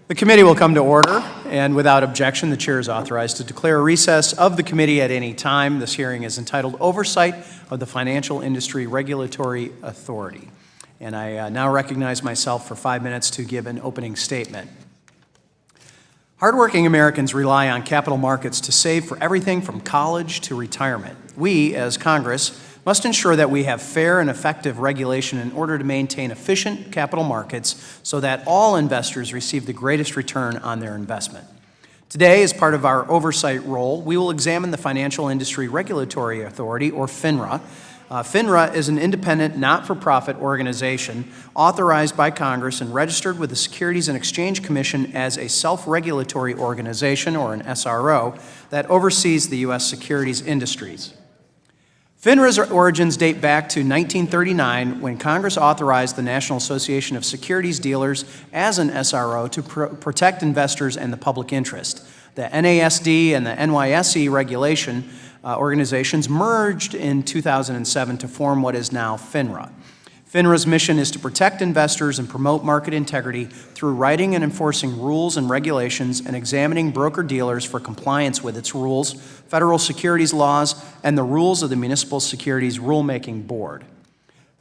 The committee will come to order, and without objection, the chair is authorized to declare a recess of the committee at any time. This hearing is entitled Oversight of the Financial Industry Regulatory Authority. And I now recognize myself for 5 minutes to give an opening statement. Hardworking Americans rely on capital markets to save for everything from college to retirement. We, as Congress, must ensure that we have fair and effective regulation in order to maintain efficient capital markets so that all investors receive the greatest return on their investment. Today, as part of our oversight role, we will examine the Financial Industry Regulatory Authority, or FINRA. FINRA is an independent, not-for-profit organization authorized by Congress and registered with the Securities and Exchange Commission as a self-regulatory organization, or an SRO, that oversees the U.S. securities industries. FINRA's origins date back to 1939 when Congress authorized the National Association of Securities Dealers as an SRO to protect investors and the public interest. The NASD and the NYSE regulation organizations merged in 2007 to form what is now FINRA. FINRA's mission is to protect investors and promote market integrity through writing and enforcing rules and regulations and examining broker-dealers for compliance with its rules, federal securities laws, and the rules of the Municipal Securities Rulemaking Board.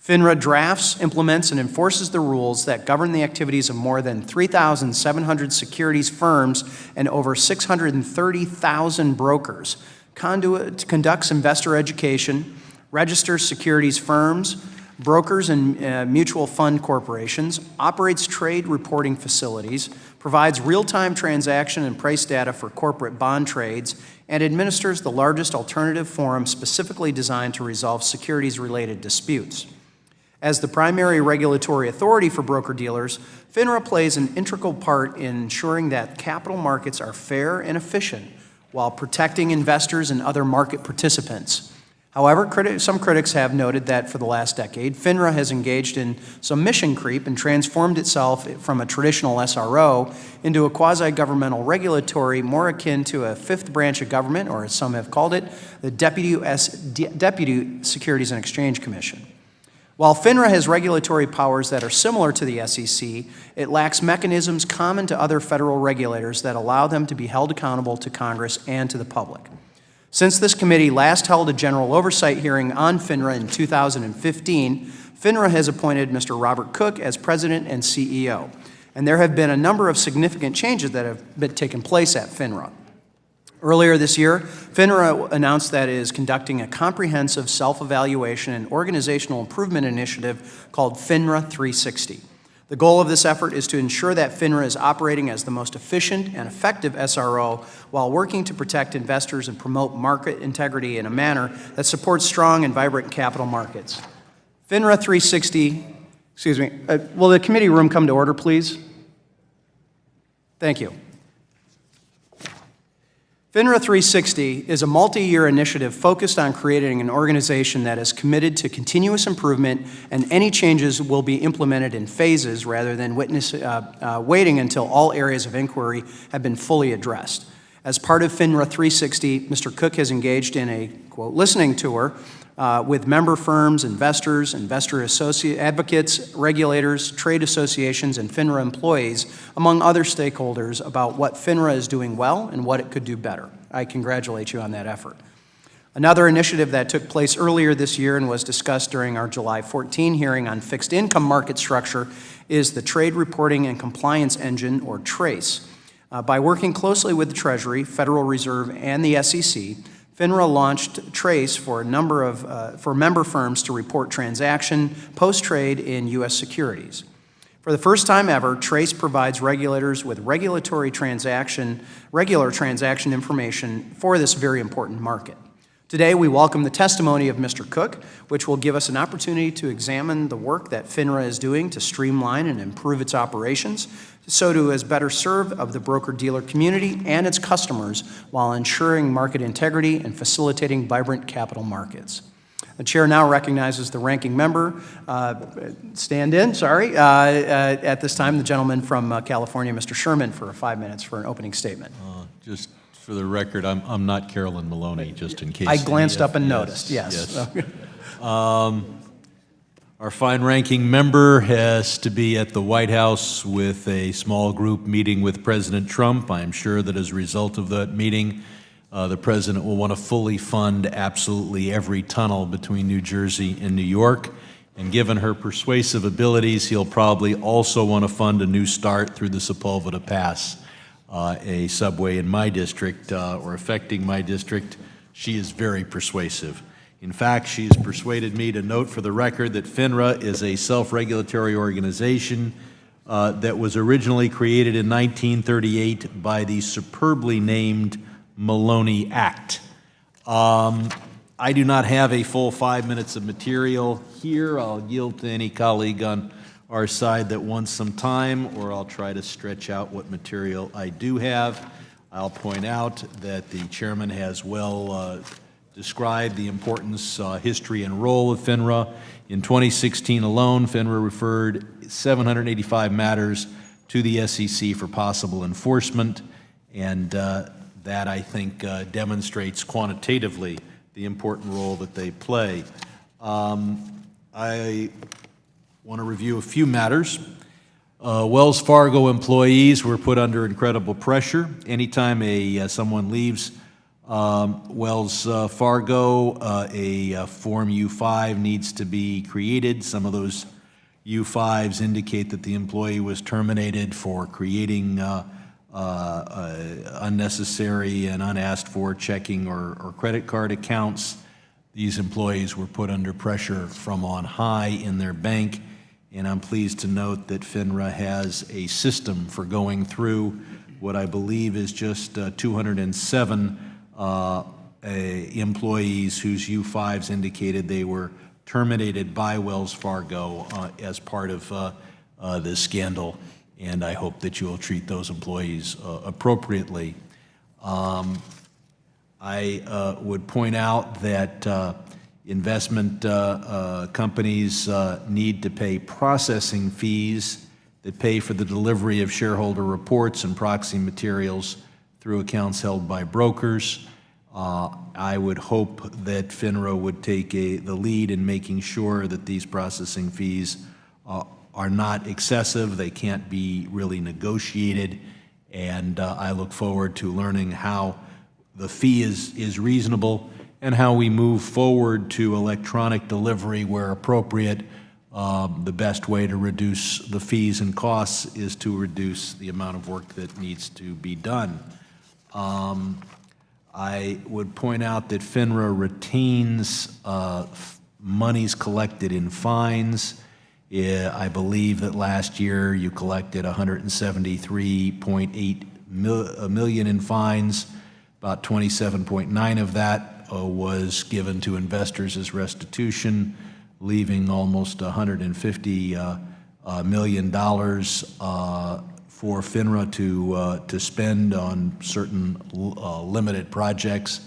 FINRA drafts, implements, and enforces the rules that govern the activities of more than 3,700 securities firms and over 630,000 brokers, conducts investor education, registers securities firms, brokers and mutual fund corporations, operates trade reporting facilities, provides real-time transaction and price data for corporate bond trades, and administers the largest alternative forum specifically designed to resolve securities-related disputes. As the primary regulatory authority for broker-dealers, FINRA plays an integral part in ensuring that capital markets are fair and efficient while protecting investors and other market participants. However, some critics have noted that for the last decade, FINRA has engaged in some mission creep and transformed itself from a traditional SRO into a quasi-governmental regulatory more akin to a fifth branch of government, or as some have called it, the Deputy Securities and Exchange Commission. While FINRA has regulatory powers that are similar to the SEC, it lacks mechanisms common to other federal regulators that allow them to be held accountable to Congress and to the public. Since this committee last held a general oversight hearing on FINRA in 2015, FINRA has appointed Mr. Robert Cook as president and CEO, and there have been a number of significant changes that have taken place at FINRA. Earlier this year, FINRA announced that it is conducting a comprehensive self-evaluation and organizational improvement initiative called FINRA 360. The goal of this effort is to ensure that FINRA is operating as the most efficient and effective SRO while working to protect investors and promote market integrity in a manner that supports strong and vibrant capital markets. FINRA 360, will the committee room come to order, please? Thank you. FINRA 360 is a multi-year initiative focused on creating an organization that is committed to continuous improvement, and any changes will be implemented in phases rather than waiting until all areas of inquiry have been fully addressed. As part of FINRA 360, Mr. Cook has engaged in a, quote, listening tour with member firms, investors, investor advocates, regulators, trade associations, and FINRA employees, among other stakeholders, about what FINRA is doing well and what it could do better. I congratulate you on that effort. Another initiative that took place earlier this year and was discussed during our July 14 hearing on fixed income market structure is the Trade Reporting and Compliance Engine, or TRACE. By working closely with the Treasury, Federal Reserve, and the SEC, FINRA launched TRACE for a number of for member firms to report transaction post-trade in U.S. securities. For the first time ever, TRACE provides regulators with regular transaction information for this very important market. Today, we welcome the testimony of Mr. Cook, which will give us an opportunity to examine the work that FINRA is doing to streamline and improve its operations, so to as better serve of the broker-dealer community and its customers while ensuring market integrity and facilitating vibrant capital markets. The chair now recognizes the ranking member, at this time, the gentleman from California, Mr. Sherman, for 5 minutes for an opening statement. Just for the record, I'm not Carolyn Maloney, just in case. I glanced up and noticed, yes. Our fine-ranking member has to be at the White House with a small group meeting with President Trump. I am sure that as a result of that meeting, the president will want to fully fund absolutely every tunnel between New Jersey and New York. And given her persuasive abilities, he'll probably also want to fund a new start through the Sepulveda Pass, a subway in my district or affecting my district. She is very persuasive. In fact, she's persuaded me to note for the record that Finra is a self-regulatory organization that was originally created in 1938 by the superbly named Maloney Act. I do not have a full 5 minutes of material here. I'll yield to any colleague on our side that wants some time, or I'll try to stretch out what material I do have. I'll point out that the chairman has well described the importance, history, and role of Finra. In 2016 alone, Finra referred 785 matters to the SEC for possible enforcement, and that, I think, demonstrates quantitatively the important role that they play. I want to review a few matters. Wells Fargo employees were put under incredible pressure. Anytime someone leaves Wells Fargo, a Form U-5 needs to be created. Some of those U-5s indicate that the employee was terminated for creating unnecessary and unasked for checking or credit card accounts. These employees were put under pressure from on high in their bank, and I'm pleased to note that Finra has a system for going through what I believe is just 207 employees whose U-5s indicated they were terminated by Wells Fargo as part of this scandal, and I hope that you will treat those employees appropriately. I would point out that investment companies need to pay processing fees that pay for the delivery of shareholder reports and proxy materials through accounts held by brokers. I would hope that Finra would take the lead in making sure that these processing fees are not excessive. They can't be really negotiated, and I look forward to learning how the fee is reasonable and how we move forward to electronic delivery where appropriate. The best way to reduce the fees and costs is to reduce the amount of work that needs to be done. I would point out that Finra retains monies collected in fines. I believe that last year you collected $173.8 million in fines. About 27.9 of that was given to investors as restitution, leaving almost $150 million for Finra to spend on certain limited projects.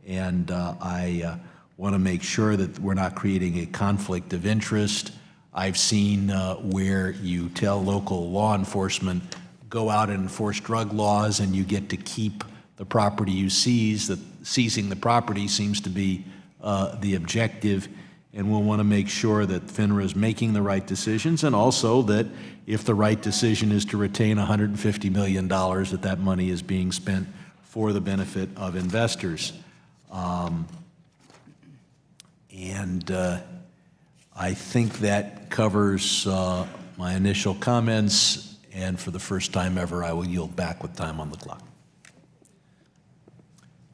And I want to make sure that we're not creating a conflict of interest. I've seen where you tell local law enforcement, go out and enforce drug laws, and you get to keep the property you seize. That seizing the property seems to be the objective, and we'll want to make sure that Finra is making the right decisions, and also that if the right decision is to retain $150 million, that money is being spent for the benefit of investors. I think that covers my initial comments, and for the first time ever, I will yield back with time on the clock.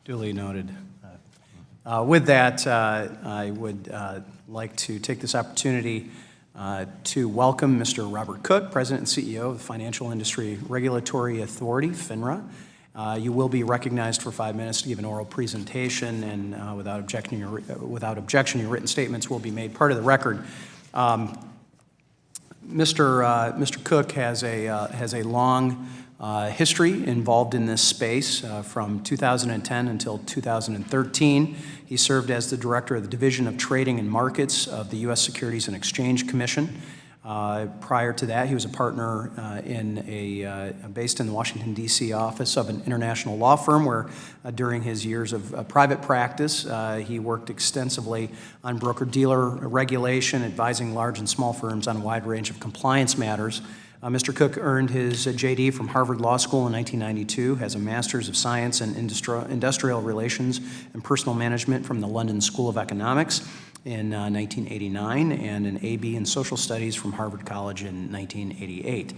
Duly noted. With that, I would like to take this opportunity to welcome Mr. Robert Cook, President and CEO of the Financial Industry Regulatory Authority, FINRA. You will be recognized for 5 minutes to give an oral presentation, and without objection, your written statements will be made part of the record. Mr. Cook has a long history involved in this space from 2010 until 2013. He served as the director of the Division of Trading and Markets of the U.S. Securities and Exchange Commission. Prior to that, he was a partner based in the Washington, D.C. office of an international law firm where during his years of private practice, he worked extensively on broker-dealer regulation, advising large and small firms on a wide range of compliance matters. Mr. Cook earned his J.D. from Harvard Law School in 1992, has a Master's of Science in Industrial Relations and Personal Management from the London School of Economics in 1989, and an A.B. in Social Studies from Harvard College in 1988.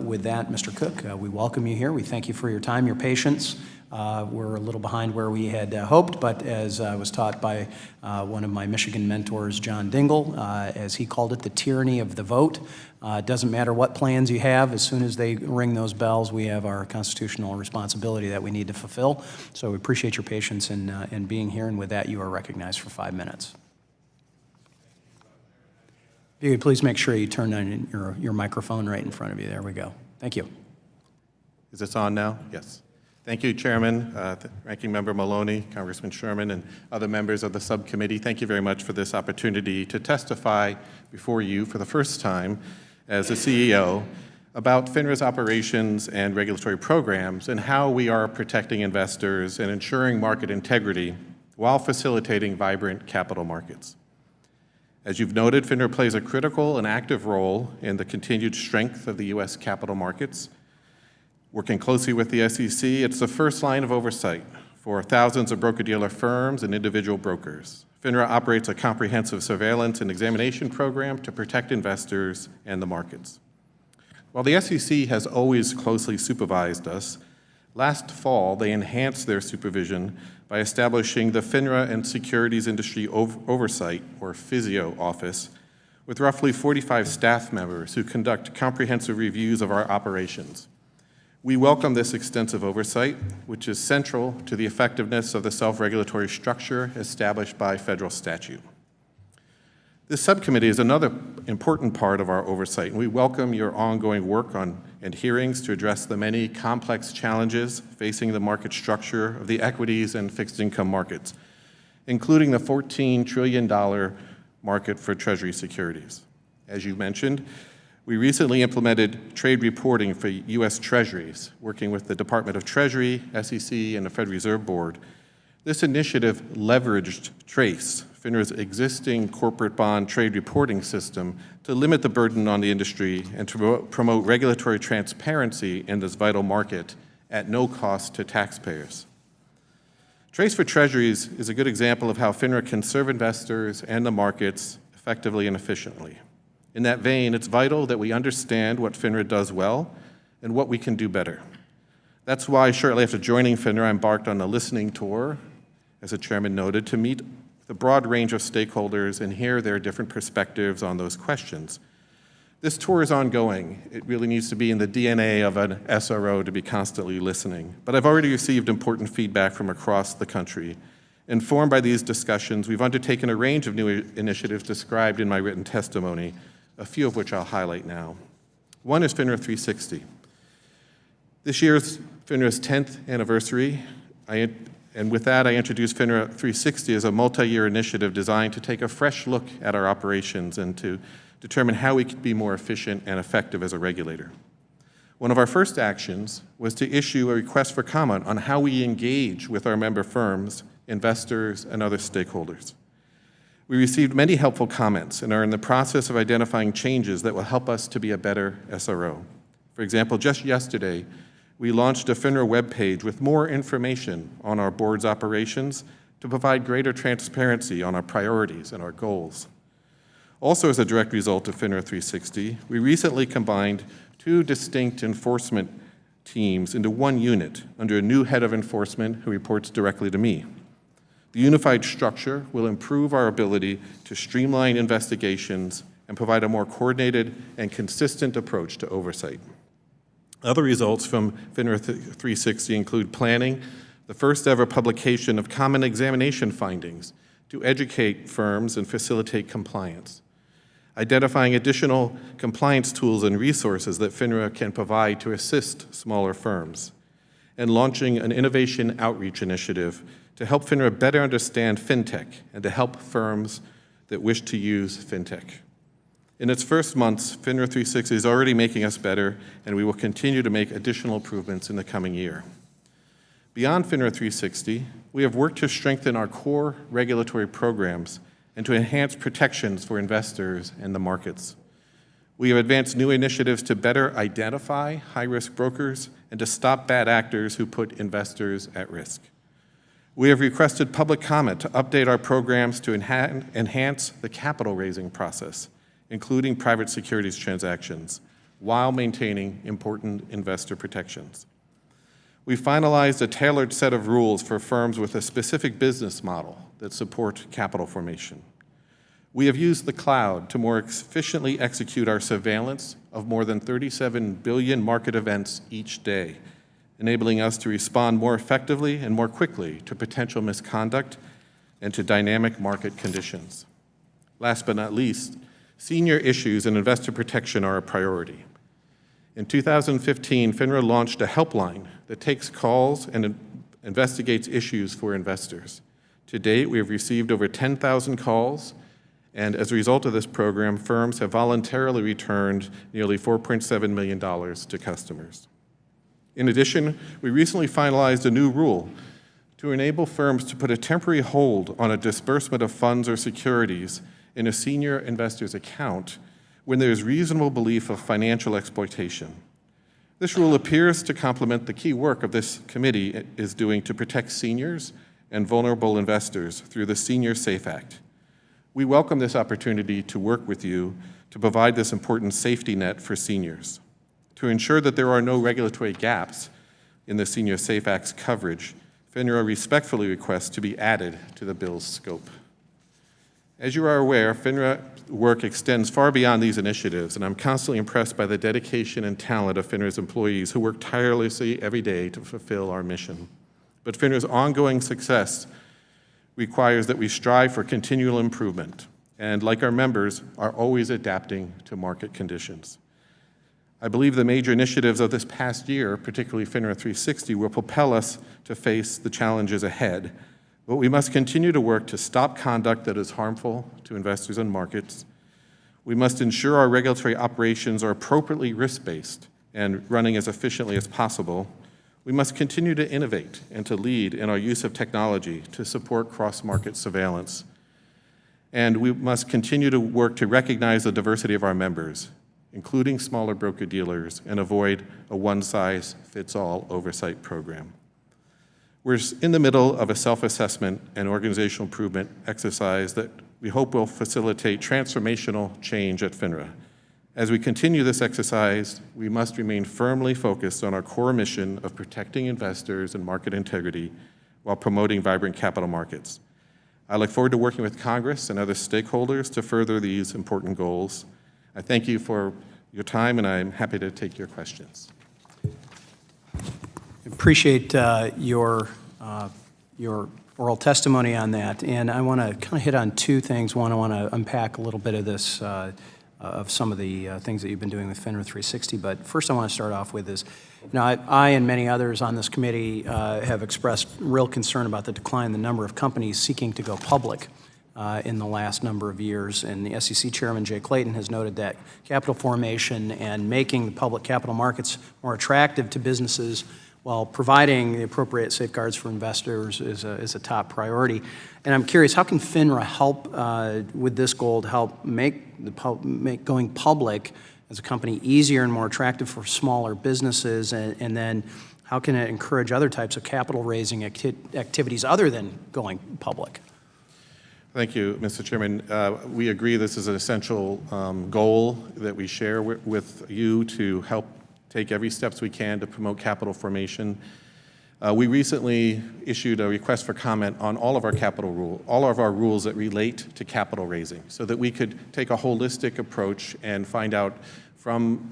With that, Mr. Cook, we welcome you here. We thank you for your time, your patience. We're a little behind where we had hoped, but as I was taught by one of my Michigan mentors, John Dingell, as he called it, the tyranny of the vote. It doesn't matter what plans you have, as soon as they ring those bells, we have our constitutional responsibility that we need to fulfill. So we appreciate your patience in being here, and with that, you are recognized for 5 minutes. If you could please make sure you turn on your microphone right in front of you. There we go. Thank you. Is this on now? Yes. Thank you, Chairman, Ranking Member Maloney, Congressman Sherman, and other members of the subcommittee. Thank you very much for this opportunity to testify before you for the first time as a CEO about FINRA's operations and regulatory programs and how we are protecting investors and ensuring market integrity while facilitating vibrant capital markets. As you've noted, FINRA plays a critical and active role in the continued strength of the U.S. capital markets. Working closely with the SEC, it's the first line of oversight for thousands of broker-dealer firms and individual brokers. FINRA operates a comprehensive surveillance and examination program to protect investors and the markets. While the SEC has always closely supervised us, last fall they enhanced their supervision by establishing the Finra and Securities Industry Oversight, or FISIO, office, with roughly 45 staff members who conduct comprehensive reviews of our operations. We welcome this extensive oversight, which is central to the effectiveness of the self-regulatory structure established by federal statute. This subcommittee is another important part of our oversight, and we welcome your ongoing work and hearings to address the many complex challenges facing the market structure of the equities and fixed income markets, including the $14 trillion market for Treasury securities. As you mentioned, we recently implemented trade reporting for U.S. Treasuries, working with the Department of Treasury, SEC, and the Federal Reserve Board. This initiative leveraged TRACE, FINRA's existing corporate bond trade reporting system, to limit the burden on the industry and to promote regulatory transparency in this vital market at no cost to taxpayers. TRACE for Treasuries is a good example of how FINRA can serve investors and the markets effectively and efficiently. In that vein, it's vital that we understand what FINRA does well and what we can do better. That's why shortly after joining FINRA, I embarked on a listening tour, as the chairman noted, to meet the broad range of stakeholders and hear their different perspectives on those questions. This tour is ongoing. It really needs to be in the DNA of an SRO to be constantly listening. But I've already received important feedback from across the country. Informed by these discussions, we've undertaken a range of new initiatives described in my written testimony, a few of which I'll highlight now. One is FINRA 360. This year's FINRA's 10th anniversary, and with that, I introduced FINRA 360 as a multi-year initiative designed to take a fresh look at our operations and to determine how we could be more efficient and effective as a regulator. One of our first actions was to issue a request for comment on how we engage with our member firms, investors, and other stakeholders. We received many helpful comments and are in the process of identifying changes that will help us to be a better SRO. For example, just yesterday, we launched a FINRA webpage with more information on our board's operations to provide greater transparency on our priorities and our goals. Also, as a direct result of FINRA 360, we recently combined two distinct enforcement teams into one unit under a new head of enforcement who reports directly to me. The unified structure will improve our ability to streamline investigations and provide a more coordinated and consistent approach to oversight. Other results from FINRA 360 include planning the first ever publication of common examination findings to educate firms and facilitate compliance, identifying additional compliance tools and resources that FINRA can provide to assist smaller firms, and launching an innovation outreach initiative to help FINRA better understand fintech and to help firms that wish to use fintech. In its first months, Finra 360 is already making us better, and we will continue to make additional improvements in the coming year. Beyond Finra 360, we have worked to strengthen our core regulatory programs and to enhance protections for investors and the markets. We have advanced new initiatives to better identify high-risk brokers and to stop bad actors who put investors at risk. We have requested public comment to update our programs to enhance the capital raising process, including private securities transactions, while maintaining important investor protections. We finalized a tailored set of rules for firms with a specific business model that support capital formation. We have used the cloud to more efficiently execute our surveillance of more than 37 billion market events each day, enabling us to respond more effectively and more quickly to potential misconduct and to dynamic market conditions. Last but not least, senior issues and investor protection are a priority. In 2015, Finra launched a helpline that takes calls and investigates issues for investors. To date, we have received over 10,000 calls, and as a result of this program, firms have voluntarily returned nearly $4.7 million to customers. In addition, we recently finalized a new rule to enable firms to put a temporary hold on a disbursement of funds or securities in a senior investor's account when there is reasonable belief of financial exploitation. This rule appears to complement the key work of this committee is doing to protect seniors and vulnerable investors through the Senior SAFE Act. We welcome this opportunity to work with you to provide this important safety net for seniors. To ensure that there are no regulatory gaps in the Senior SAFE Act's coverage, Finra respectfully requests to be added to the bill's scope. As you are aware, Finra work extends far beyond these initiatives, and I'm constantly impressed by the dedication and talent of Finra's employees who work tirelessly every day to fulfill our mission. But Finra's ongoing success requires that we strive for continual improvement, and like our members, are always adapting to market conditions. I believe the major initiatives of this past year, particularly Finra 360, will propel us to face the challenges ahead. But we must continue to work to stop conduct that is harmful to investors and markets. We must ensure our regulatory operations are appropriately risk-based and running as efficiently as possible. We must continue to innovate and to lead in our use of technology to support cross-market surveillance. And we must continue to work to recognize the diversity of our members, including smaller broker-dealers, and avoid a one-size-fits-all oversight program. We're in the middle of a self-assessment and organizational improvement exercise that we hope will facilitate transformational change at Finra. As we continue this exercise, we must remain firmly focused on our core mission of protecting investors and market integrity while promoting vibrant capital markets. I look forward to working with Congress and other stakeholders to further these important goals. I thank you for your time, and I'm happy to take your questions. Appreciate your oral testimony on that, and I want to kind of hit on two things. One, I want to unpack a little bit of this, of some of the things that you've been doing with Finra 360, but first I want to start off with is, I and many others on this committee have expressed real concern about the decline in the number of companies seeking to go public in the last number of years, and the SEC Chairman Jay Clayton has noted that capital formation and making the public capital markets more attractive to businesses while providing the appropriate safeguards for investors is a top priority. And I'm curious, how can Finra help with this goal to help make going public as a company easier and more attractive for smaller businesses, and then how can it encourage other types of capital raising activities other than going public? Thank you, Mr. Chairman. We agree this is an essential goal that we share with you to help take every steps we can to promote capital formation. We recently issued a request for comment on all of our all of our rules that relate to capital raising, so that we could take a holistic approach and find out from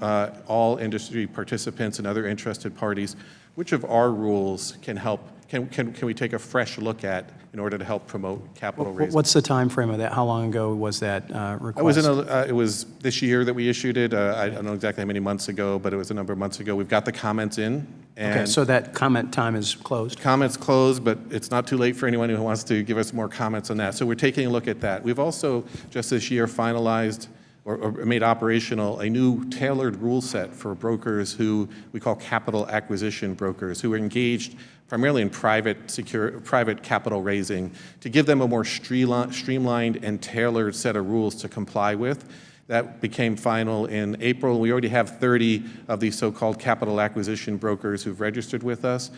all industry participants and other interested parties which of our rules can help. Can we take a fresh look at in order to help promote capital raising? What's the time frame of that? How long ago was that request? It was this year that we issued it. I don't know exactly how many months ago, but it was a number of months ago. We've got the comments in. And okay, so that comment time is closed? Comments closed, but it's not too late for anyone who wants to give us more comments on that. So we're taking a look at that. We've also, just this year, finalized or made operational a new tailored rule set for brokers who we call capital acquisition brokers, who are engaged primarily in private capital raising, to give them a more streamlined and tailored set of rules to comply with. That became final in April. We already have 30 of these so-called capital acquisition brokers who've registered with us.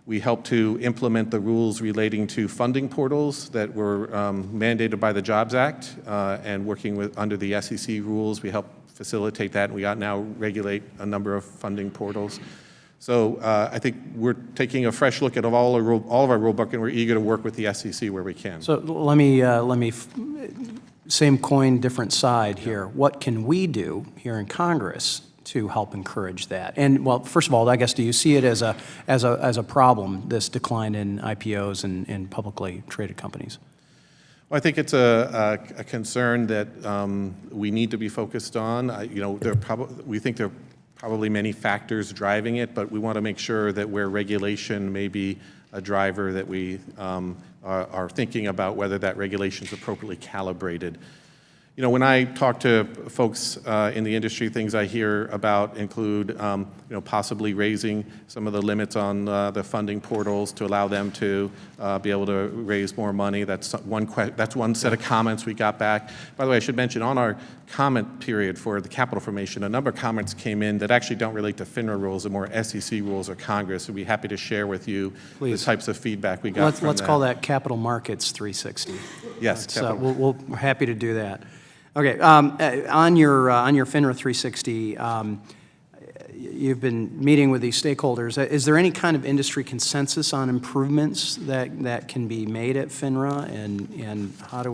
We helped to implement the rules relating to funding portals that were mandated by the Jobs Act, and working with under the SEC rules, we helped facilitate that, and we now regulate a number of funding portals. So I think we're taking a fresh look at all of our rule book, and we're eager to work with the SEC where we can. So let me same coin, different side here. What can we do here in Congress to help encourage that? And well, first of all, I guess, do you see it as a problem, this decline in IPOs and publicly traded companies? Well, I think it's a concern that we need to be focused on. We think there are probably many factors driving it, but we want to make sure that where regulation may be a driver, that we are thinking about whether that regulation is appropriately calibrated. You know, when I talk to folks in the industry, things I hear about include, possibly raising some of the limits on the funding portals to allow them to be able to raise more money. That's one set of comments we got back. By the way, I should mention, on our comment period for the capital formation, a number of comments came in that actually don't relate to Finra rules, and more SEC rules or Congress. So we'd be happy to share with you the types of feedback we got from Let's that. call that Capital Markets 360. Yes. We're happy to do that. Okay, on your FINRA 360, you've been meeting with these stakeholders. Is there any kind of industry consensus on improvements that can be made at FINRA, and how do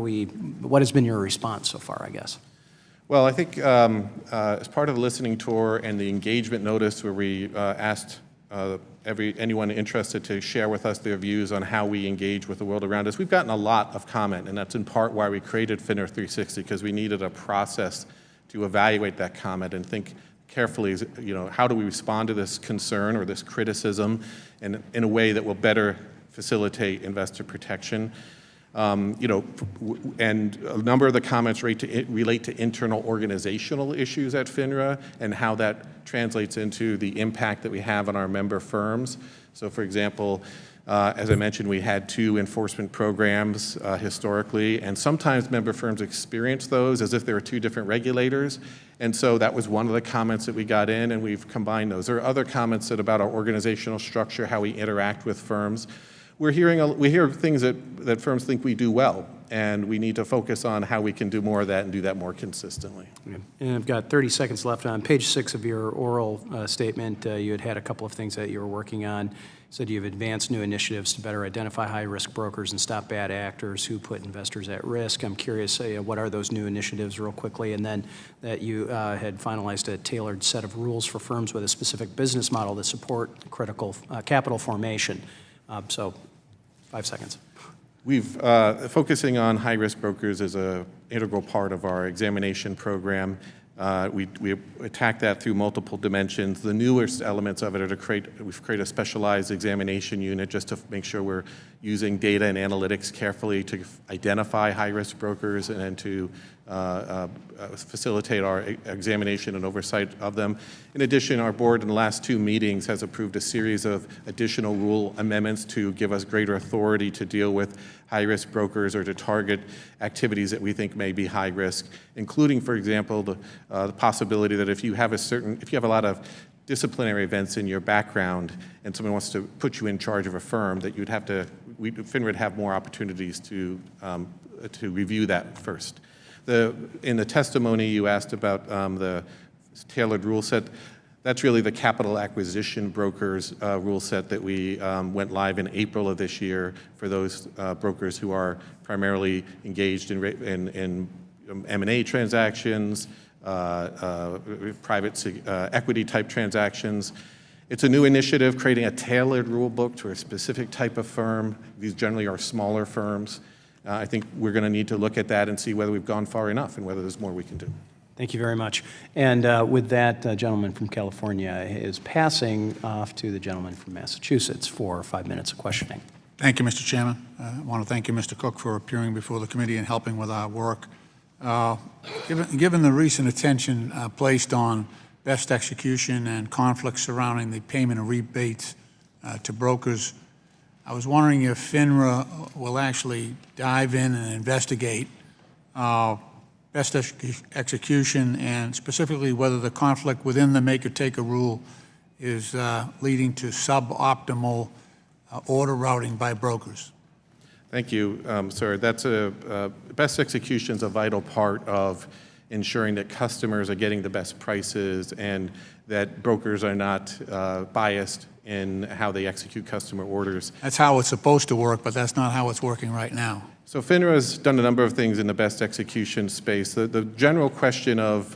we, what has been your response so far, I guess? Well, I think as part of the listening tour and the engagement notice, where we asked anyone interested to share with us their views on how we engage with the world around us, we've gotten a lot of comment, and that's in part why we created FINRA 360, because we needed a process to evaluate that comment and think carefully, how do we respond to this concern or this criticism in a way that will better facilitate investor protection. And a number of the comments relate to internal organizational issues at FINRA and how that translates into the impact that we have on our member firms. So, for example, as I mentioned, we had 2 enforcement programs historically, and sometimes member firms experience those as if there were 2 different regulators. And so that was one of the comments that we got in, and we've combined those. There are other comments about our organizational structure, how we interact with firms. We hear things that firms think we do well, and we need to focus on how we can do more of that and do that more consistently. And I've got 30 seconds left. On page 6 of your oral statement, you had a couple of things that you were working on. You said you've advanced new initiatives to better identify high-risk brokers and stop bad actors who put investors at risk. I'm curious, what are those new initiatives real quickly? And then that you had finalized a tailored set of rules for firms with a specific business model to support critical capital formation. So 5 seconds. We've focusing on high-risk brokers is an integral part of our examination program. We attack that through multiple dimensions. The newest elements of it are we've created a specialized examination unit just to make sure we're using data and analytics carefully to identify high-risk brokers and to facilitate our examination and oversight of them. In addition, our board in the last 2 meetings has approved a series of additional rule amendments to give us greater authority to deal with high-risk brokers or to target activities that we think may be high risk, including, for example, the possibility that if you have a lot of disciplinary events in your background and someone wants to put you in charge of a firm, that FINRA would have more opportunities to review that first. In the testimony you asked about the tailored rule set, that's really the capital acquisition brokers rule set that we went live in April of this year for those brokers who are primarily engaged in M&A transactions, private equity type transactions. It's a new initiative creating a tailored rule book to a specific type of firm. These generally are smaller firms. I think we're going to need to look at that and see whether we've gone far enough and whether there's more we can do. Thank you very much. And with that, gentleman from California is passing off to the gentleman from Massachusetts for 5 minutes of questioning. Thank you, Mr. Chairman. I want to thank you, Mr. Cook, for appearing before the committee and helping with our work. Given the recent attention placed on best execution and conflicts surrounding the payment of rebates to brokers, I was wondering if Finra will actually dive in and investigate best execution, and specifically whether the conflict within the maker-taker rule is leading to suboptimal order routing by brokers. Thank you, sir. That's best execution is a vital part of ensuring that customers are getting the best prices and that brokers are not biased in how they execute customer orders. That's how it's supposed to work, but that's not how it's working right now. So Finra has done a number of things in the best execution space. The general question of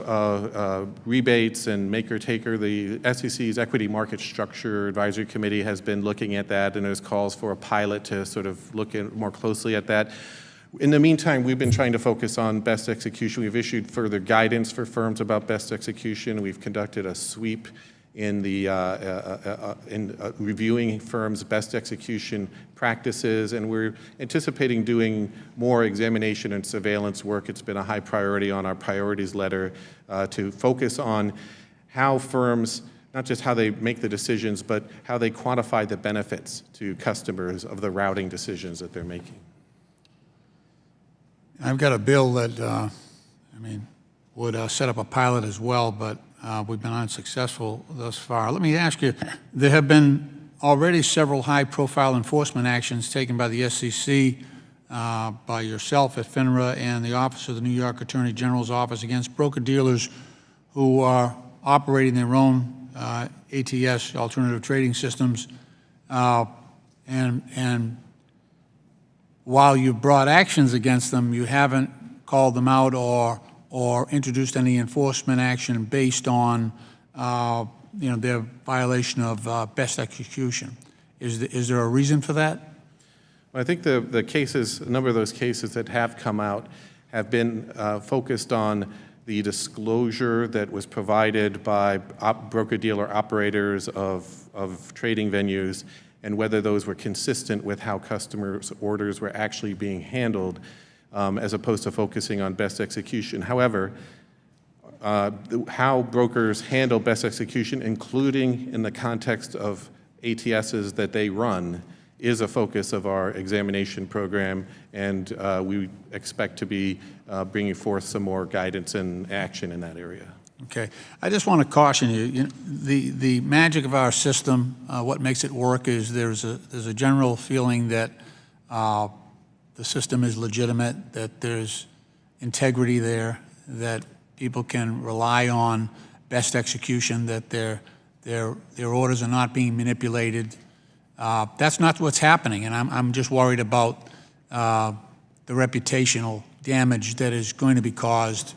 rebates and maker-taker, the SEC's Equity Market Structure Advisory Committee has been looking at that, and there's calls for a pilot to sort of look more closely at that. In the meantime, we've been trying to focus on best execution. We've issued further guidance for firms about best execution. We've conducted a sweep in the reviewing firms' best execution practices, and we're anticipating doing more examination and surveillance work. It's been a high priority on our priorities letter to focus on how firms, not just how they make the decisions, but how they quantify the benefits to customers of the routing decisions that they're making. I've got a bill that, would set up a pilot as well, but we've been unsuccessful thus far. Let me ask you, there have been already several high-profile enforcement actions taken by the SEC, by yourself at Finra and the Office of the New York Attorney General's Office against broker-dealers who are operating their own ATS, alternative trading systems, and while you've brought actions against them, you haven't called them out or introduced any enforcement action based on their violation of best execution. Is there a reason for that? Well, I think the cases, a number of those cases that have come out have been focused on the disclosure that was provided by broker-dealer operators of trading venues and whether those were consistent with how customers' orders were actually being handled, as opposed to focusing on best execution. However, how brokers handle best execution, including in the context of ATSs that they run, is a focus of our examination program, and we expect to be bringing forth some more guidance and action in that area. Okay. I just want to caution you, the magic of our system, what makes it work is there's a general feeling that the system is legitimate, that there's integrity there, that people can rely on best execution, that their orders are not being manipulated. That's not what's happening, and I'm just worried about the reputational damage that is going to be caused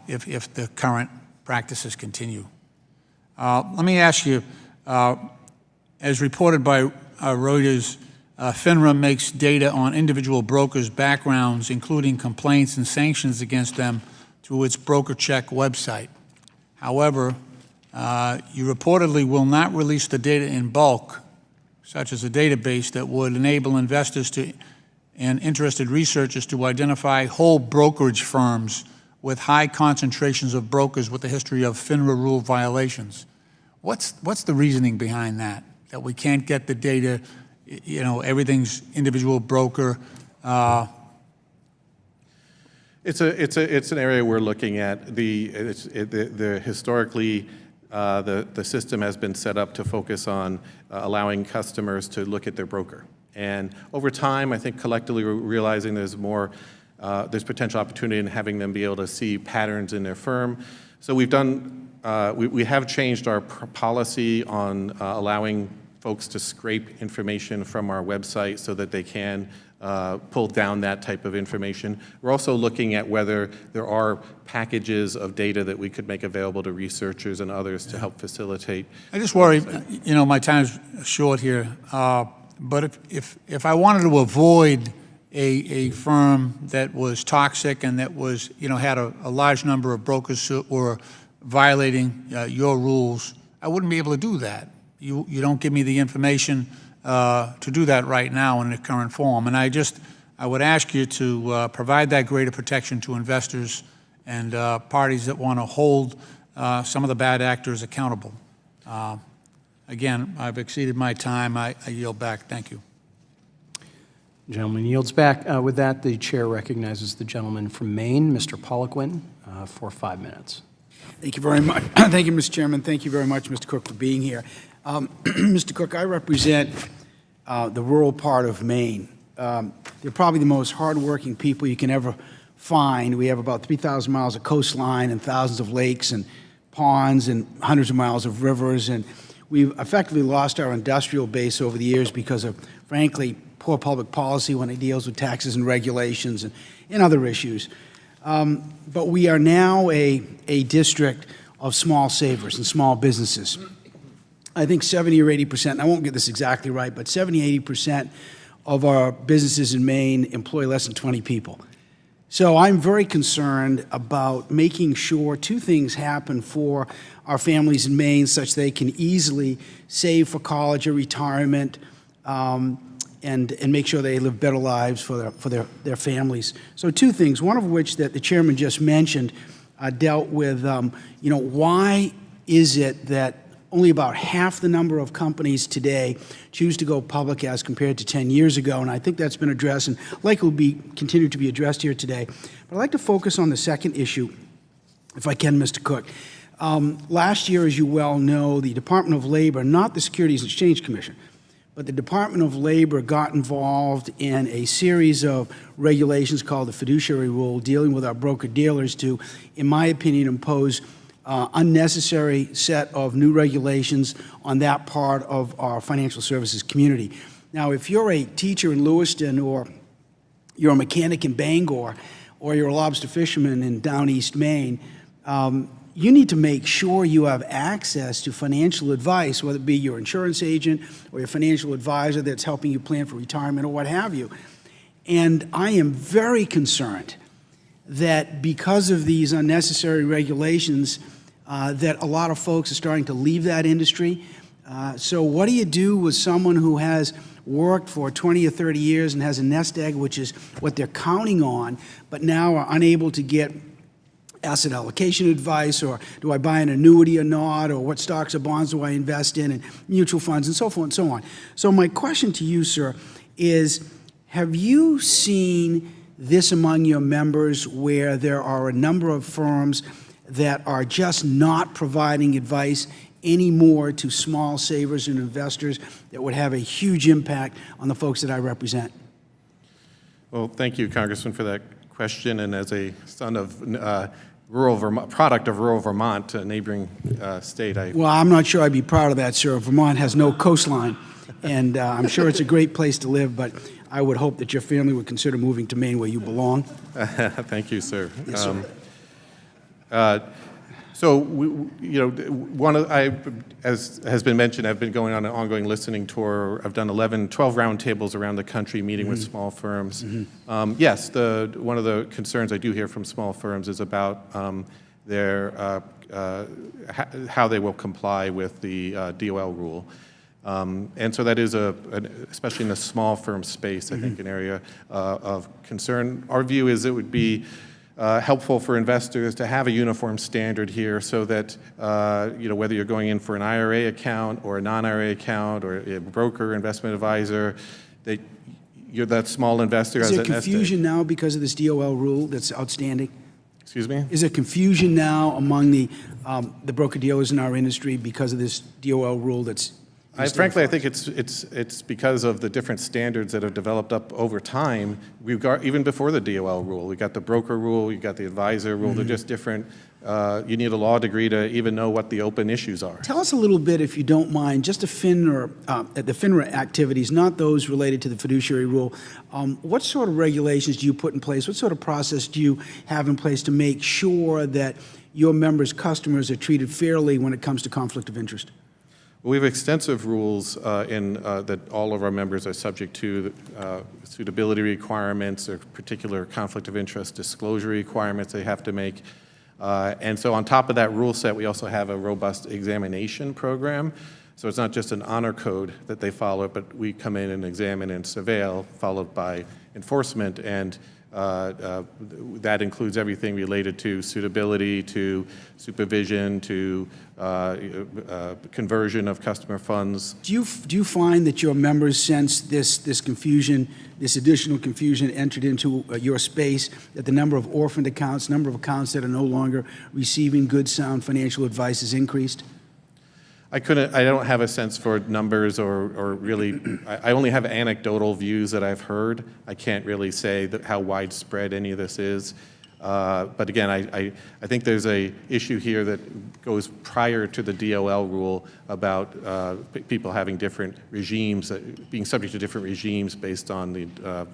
if the current practices continue. Let me ask you, as reported by Reuters, Finra makes data on individual brokers' backgrounds, including complaints and sanctions against them, through its BrokerCheck website. However, you reportedly will not release the data in bulk, such as a database that would enable investors and interested researchers to identify whole brokerage firms with high concentrations of brokers with a history of Finra rule violations. What's the reasoning behind that we can't get the data, everything's individual broker? It's an area we're looking at. Historically, the system has been set up to focus on allowing customers to look at their broker. And over time, I think collectively we're realizing there's potential opportunity in having them be able to see patterns in their firm. So we have changed our policy on allowing folks to scrape information from our website so that they can pull down that type of information. We're also looking at whether there are packages of data that we could make available to researchers and others to help facilitate. I just worry, my time's short here, but if I wanted to avoid a firm that was toxic and that was, had a large number of brokers who were violating your rules, I wouldn't be able to do that. You don't give me the information to do that right now in the current form. And I would ask you to provide that greater protection to investors and parties that want to hold some of the bad actors accountable. Again, I've exceeded my time. I yield back. Thank you. Gentleman yields back. With that, the chair recognizes the gentleman from Maine, Mr. Poliquin, for 5 minutes. Thank you very much. Thank you, Mr. Chairman. Thank you very much, Mr. Cook, for being here. Mr. Cook, I represent the rural part of Maine. They're probably the most hardworking people you can ever find. We have about 3,000 miles of coastline and thousands of lakes and ponds and hundreds of miles of rivers. And we've effectively lost our industrial base over the years because of, frankly, poor public policy when it deals with taxes and regulations and other issues. But we are now a district of small savers and small businesses. I think 70 or 80%, and I won't get this exactly right, but 70, 80% of our businesses in Maine employ less than 20 people. So I'm very concerned about making sure two things happen for our families in Maine such they can easily save for college or retirement, and make sure they live better lives for their families. So two things, one of which that the chairman just mentioned dealt with, why is it that only about half the number of companies today choose to go public as compared to 10 years ago? And I think that's been addressed and likely will be continued to be addressed here today. But I'd like to focus on the second issue, if I can, Mr. Cook. Last year, as you well know, the Department of Labor, not the Securities and Exchange Commission, but the Department of Labor got involved in a series of regulations called the Fiduciary Rule dealing with our broker-dealers to, in my opinion, impose unnecessary set of new regulations on that part of our financial services community. Now, if you're a teacher in Lewiston, or you're a mechanic in Bangor, or you're a lobster fisherman in down East Maine, you need to make sure you have access to financial advice, whether it be your insurance agent or your financial advisor that's helping you plan for retirement or what have you. And I am very concerned that because of these unnecessary regulations, that a lot of folks are starting to leave that industry. So what do you do with someone who has worked for 20 or 30 years and has a nest egg, which is what they're counting on, but now are unable to get asset allocation advice, or do I buy an annuity or not, or what stocks or bonds do I invest in, and mutual funds, and so forth and so on. So my question to you, sir, is have you seen this among your members where there are a number of firms that are just not providing advice anymore to small savers and investors that would have a huge impact on the folks that I represent? Well, thank you, Congressman, for that question. And as a son of rural Vermont, product of rural Vermont, a neighboring state, Well, I'm not sure I'd be proud of that, sir. Vermont has no coastline, and I'm sure it's a great place to live, but I would hope that your family would consider moving to Maine, where you belong. Thank you, sir. Yes, sir. As has been mentioned, I've been going on an ongoing listening tour. I've done 12 roundtables around the country, meeting with small firms. Yes, one of the concerns I do hear from small firms is about how they will comply with the DOL rule. And so that is, especially in the small firm space, I think, an area of concern. Our view is it would be helpful for investors to have a uniform standard here so that, whether you're going in for an IRA account or a non-IRA account or a broker, investment advisor, that you're that small investor. Is there confusion now because of this DOL rule that's outstanding? Excuse me? Is there confusion now among the broker-dealers in our industry because of this DOL rule that's... Frankly, I think it's because of the different standards that have developed up over time. We've got, even before the DOL rule, we got the broker rule, you got the advisor rule. They're just different. You need a law degree to even know what the open issues are. Tell us a little bit, if you don't mind, just the Finra activities, not those related to the fiduciary rule. What sort of regulations do you put in place? What sort of process do you have in place to make sure that your members' customers are treated fairly when it comes to conflict of interest? We have extensive rules that all of our members are subject to, suitability requirements or particular conflict of interest disclosure requirements they have to make. And so on top of that rule set, we also have a robust examination program So it's not just an honor code that they follow, but we come in and examine and surveil, followed by enforcement, and that includes everything related to suitability, to supervision, to conversion of customer funds. Do you find that your members sense this confusion, this additional confusion entered into your space, that the number of orphaned accounts, number of accounts that are no longer receiving good, sound financial advice has increased? I don't have a sense for numbers or really, I only have anecdotal views that I've heard. I can't really say how widespread any of this is. But again, I think there's a issue here that goes prior to the DOL rule about people having different regimes, being subject to different regimes based on the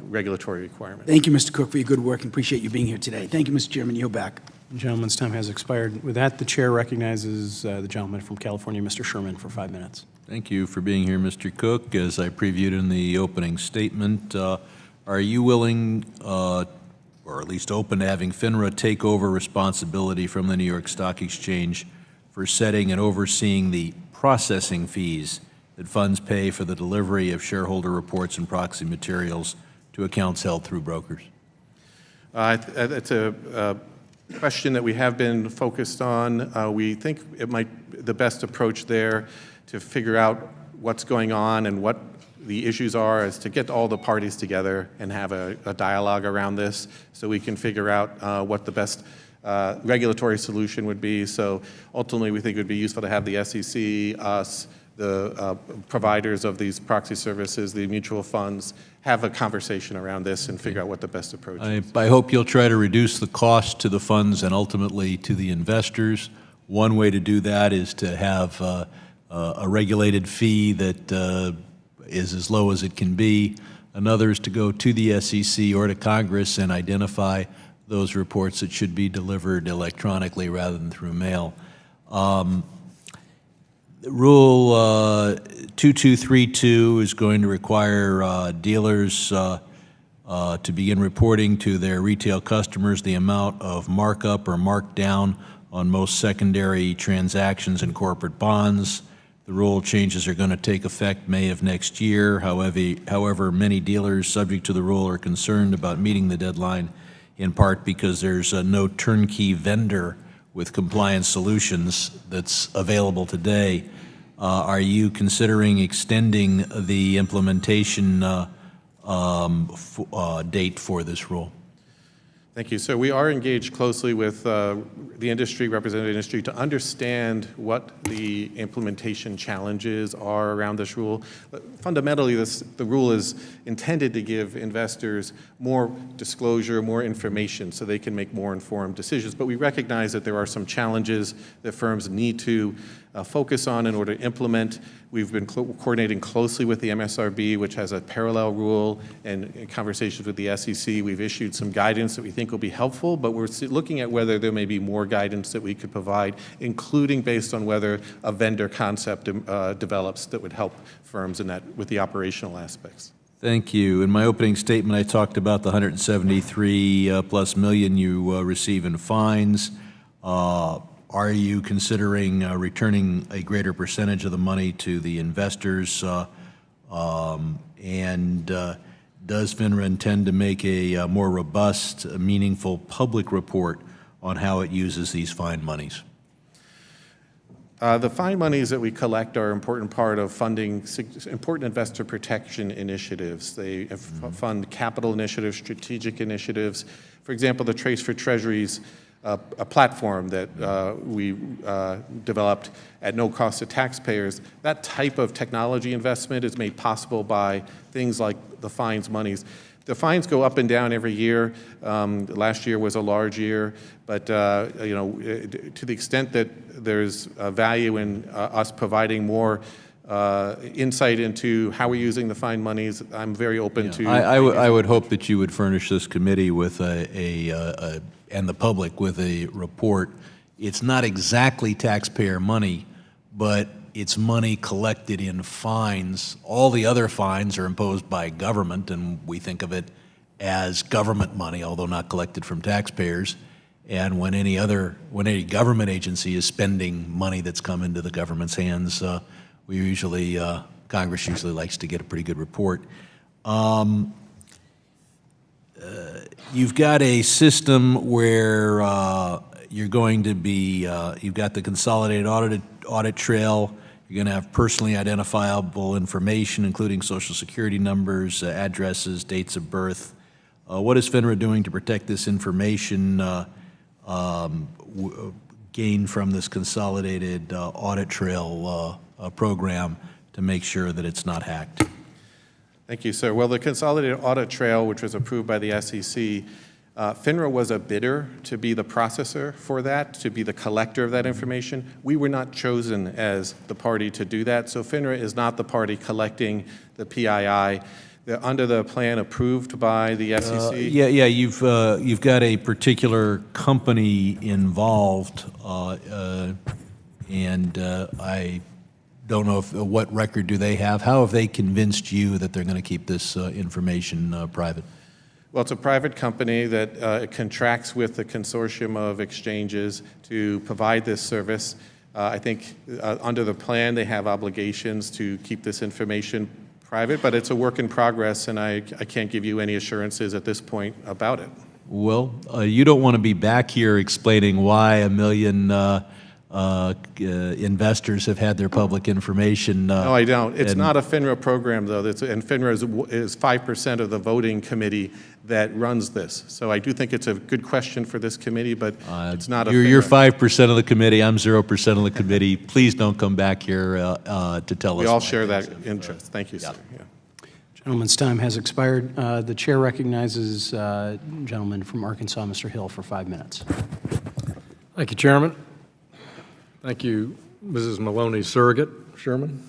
regulatory requirements. Thank you, Mr. Cook, for your good work, and appreciate you being here today. Thank you, Mr. Chairman. You're back. The gentleman's time has expired. With that, the chair recognizes the gentleman from California, Mr. Sherman, for 5 minutes. Thank you for being here, Mr. Cook. As I previewed in the opening statement, are you willing, or at least open to having Finra take over responsibility from the New York Stock Exchange for setting and overseeing the processing fees that funds pay for the delivery of shareholder reports and proxy materials to accounts held through brokers? It's a question that we have been focused on. We think it might the best approach there to figure out what's going on and what the issues are is to get all the parties together and have a dialogue around this so we can figure out what the best regulatory solution would be. So ultimately, we think it would be useful to have the SEC, us, the providers of these proxy services, the mutual funds, have a conversation around this and figure out what the best approach is. I hope you'll try to reduce the cost to the funds and ultimately to the investors. One way to do that is to have a regulated fee that is as low as it can be. Another is to go to the SEC or to Congress and identify those reports that should be delivered electronically rather than through mail. Rule 2232 is going to require dealers to begin reporting to their retail customers the amount of markup or markdown on most secondary transactions and corporate bonds. The rule changes are going to take effect May of next year. However, many dealers subject to the rule are concerned about meeting the deadline, in part because there's no turnkey vendor with compliance solutions that's available today. Are you considering extending the implementation date for this rule? Thank you. So we are engaged closely with the industry, representative industry, to understand what the implementation challenges are around this rule. Fundamentally, the rule is intended to give investors more disclosure, more information, so they can make more informed decisions. But we recognize that there are some challenges that firms need to focus on in order to implement. We've been coordinating closely with the MSRB, which has a parallel rule, and in conversations with the SEC, we've issued some guidance that we think will be helpful, but we're looking at whether there may be more guidance that we could provide, including based on whether a vendor concept develops that would help firms in that with the operational aspects. Thank you. In my opening statement, I talked about the 173 plus million you receive in fines. Are you considering returning a greater percentage of the money to the investors? And does Finra intend to make a more robust, meaningful public report on how it uses these fine monies? The fine monies that we collect are an important part of funding important investor protection initiatives. They fund capital initiatives, strategic initiatives. For example, the Trace for Treasuries, a platform that we developed at no cost to taxpayers. That type of technology investment is made possible by things like the fines monies. The fines go up and down every year. Last year was a large year, but to the extent that there's value in us providing more insight into how we're using the fine monies, I'm very open to. I would hope that you would furnish this committee with and the public with a report. It's not exactly taxpayer money, but it's money collected in fines. All the other fines are imposed by government, and we think of it as government money, although not collected from taxpayers. And when any government agency is spending money that's come into the government's hands, we usually, Congress usually likes to get a pretty good report. You've got a system where you're going to be, you've got the consolidated audit trail. You're going to have personally identifiable information, including Social Security numbers, addresses, dates of birth. What is Finra doing to protect this information gained from this consolidated audit trail program to make sure that it's not hacked? Thank you, sir. Well, the Consolidated Audit Trail, which was approved by the SEC, Finra was a bidder to be the processor for that, to be the collector of that information. We were not chosen as the party to do that, so Finra is not the party collecting the PII. Under the plan approved by the SEC. You've got a particular company involved, and I don't know what record do they have. How have they convinced you that they're going to keep this information private? Well, it's a private company that contracts with the consortium of exchanges to provide this service. I think under the plan, they have obligations to keep this information private, but it's a work in progress, and I can't give you any assurances at this point about it. Well, you don't want to be back here explaining why 1 million investors have had their public information. No, I don't. It's not a Finra program, though, and Finra is 5% of the voting committee that runs this. So I do think it's a good question for this committee, but it's not a You're Finra. 5% of the committee, I'm 0% of the committee. Please don't come back here to tell us. We all why. share that interest. Thank you, sir. Yeah. Gentleman's time has expired. The chair recognizes gentleman from Arkansas, Mr. Hill, for 5 minutes. Thank you, Chairman. Thank you, Mrs. Maloney Surrogate, Sherman.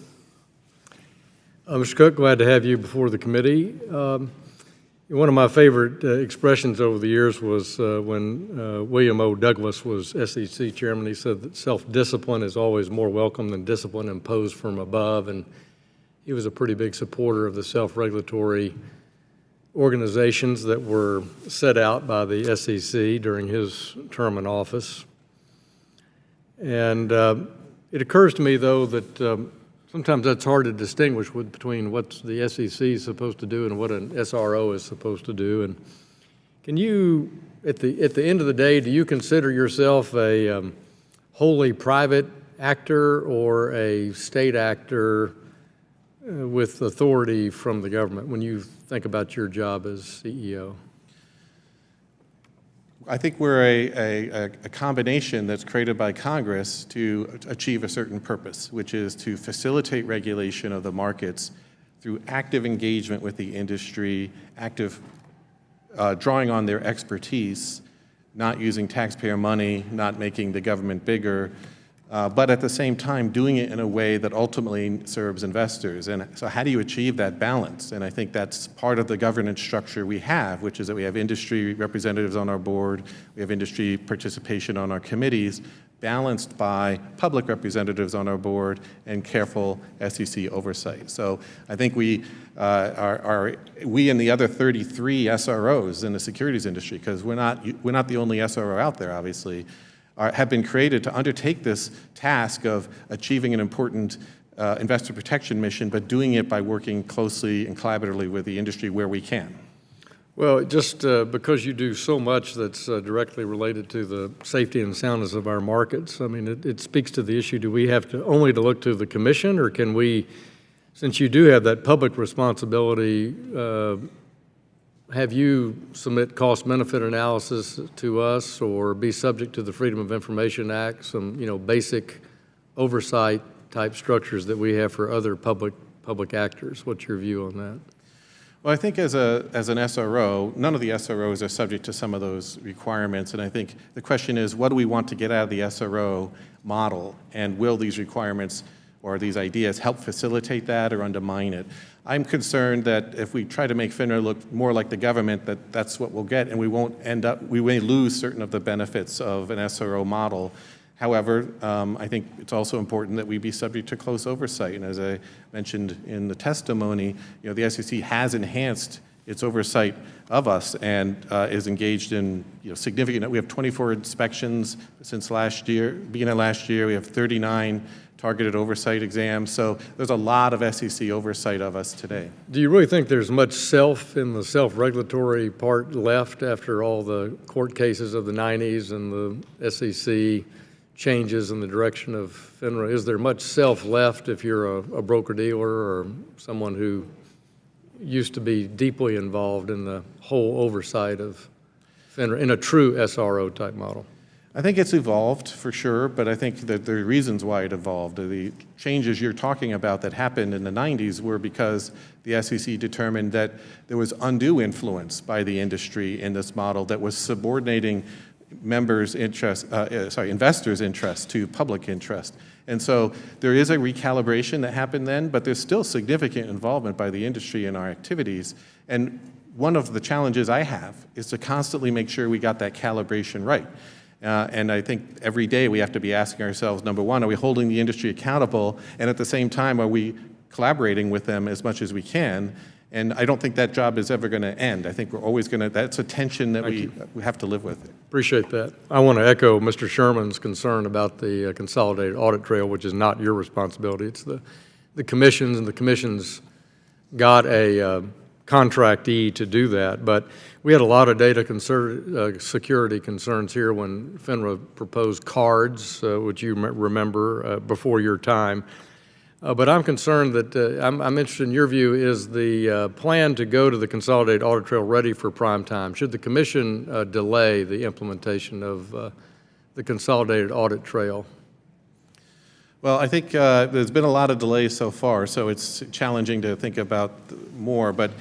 Mr. Cook, glad to have you before the committee. One of my favorite expressions over the years was when William O. Douglas was SEC chairman. He said that self-discipline is always more welcome than discipline imposed from above, and he was a pretty big supporter of the self-regulatory organizations that were set out by the SEC during his term in office. And it occurs to me, though, that sometimes that's hard to distinguish between what the SEC is supposed to do and what an SRO is supposed to do. And can you, at the end of the day, do you consider yourself a wholly private actor or a state actor with authority from the government when you think about your job as CEO? I think we're a combination that's created by Congress to achieve a certain purpose, which is to facilitate regulation of the markets through active engagement with the industry, active drawing on their expertise, not using taxpayer money, not making the government bigger, but at the same time doing it in a way that ultimately serves investors. And so how do you achieve that balance? And I think that's part of the governance structure we have, which is that we have industry representatives on our board, we have industry participation on our committees, balanced by public representatives on our board and careful SEC oversight. So I think we and the other 33 SROs in the securities industry, because we're not the only SRO out there, obviously, have been created to undertake this task of achieving an important investor protection mission, but doing it by working closely and collaboratively with the industry where we can. Well, just because you do so much that's directly related to the safety and soundness of our markets, I mean, it speaks to the issue, do we have to only to look to the commission, or can we, since you do have that public responsibility, have you submit cost-benefit analysis to us or be subject to the Freedom of Information Act, some basic oversight type structures that we have for other public actors? What's your view on that? Well, I think as an SRO, none of the SROs are subject to some of those requirements, and I think the question is, what do we want to get out of the SRO model, and will these requirements or these ideas help facilitate that or undermine it? I'm concerned that if we try to make Finra look more like the government, that's what we'll get, and we may lose certain of the benefits of an SRO model. However, I think it's also important that we be subject to close oversight. And as I mentioned in the testimony, the SEC has enhanced its oversight of us and is engaged in significant. We have 24 inspections since last year, beginning of last year. We have 39 targeted oversight exams. So there's a lot of SEC oversight of us today. Do you really think there's much in the self-regulatory part left after all the court cases of the 90s and the SEC changes in the direction of Finra? Is there much self left if you're a broker-dealer or someone who used to be deeply involved in the whole oversight of Finra in a true SRO type model? I think it's evolved for sure, but I think that there are reasons why it evolved. The changes you're talking about that happened in the 90s were because the SEC determined that there was undue influence by the industry in this model that was subordinating investors' interest to public interest. And so there is a recalibration that happened then, but there's still significant involvement by the industry in our activities. And one of the challenges I have is to constantly make sure we got that calibration right. And I think every day we have to be asking ourselves, number one, are we holding the industry accountable? And at the same time, are we collaborating with them as much as we can? And I don't think that job is ever going to end. I think we're always going to, that's a tension that we have to live with. Appreciate that. I want to echo Mr. Sherman's concern about the Consolidated Audit Trail, which is not your responsibility. It's the commissions, and the commissions got a contractee to do that. But we had a lot of data security concerns here when FINRA proposed cards, which you remember before your time. But I'm concerned that, I'm interested in your view, is the plan to go to the Consolidated Audit Trail ready for prime time? Should the Commission delay the implementation of the Consolidated Audit Trail? Well, I think there's been a lot of delays so far, so it's challenging to think about more. But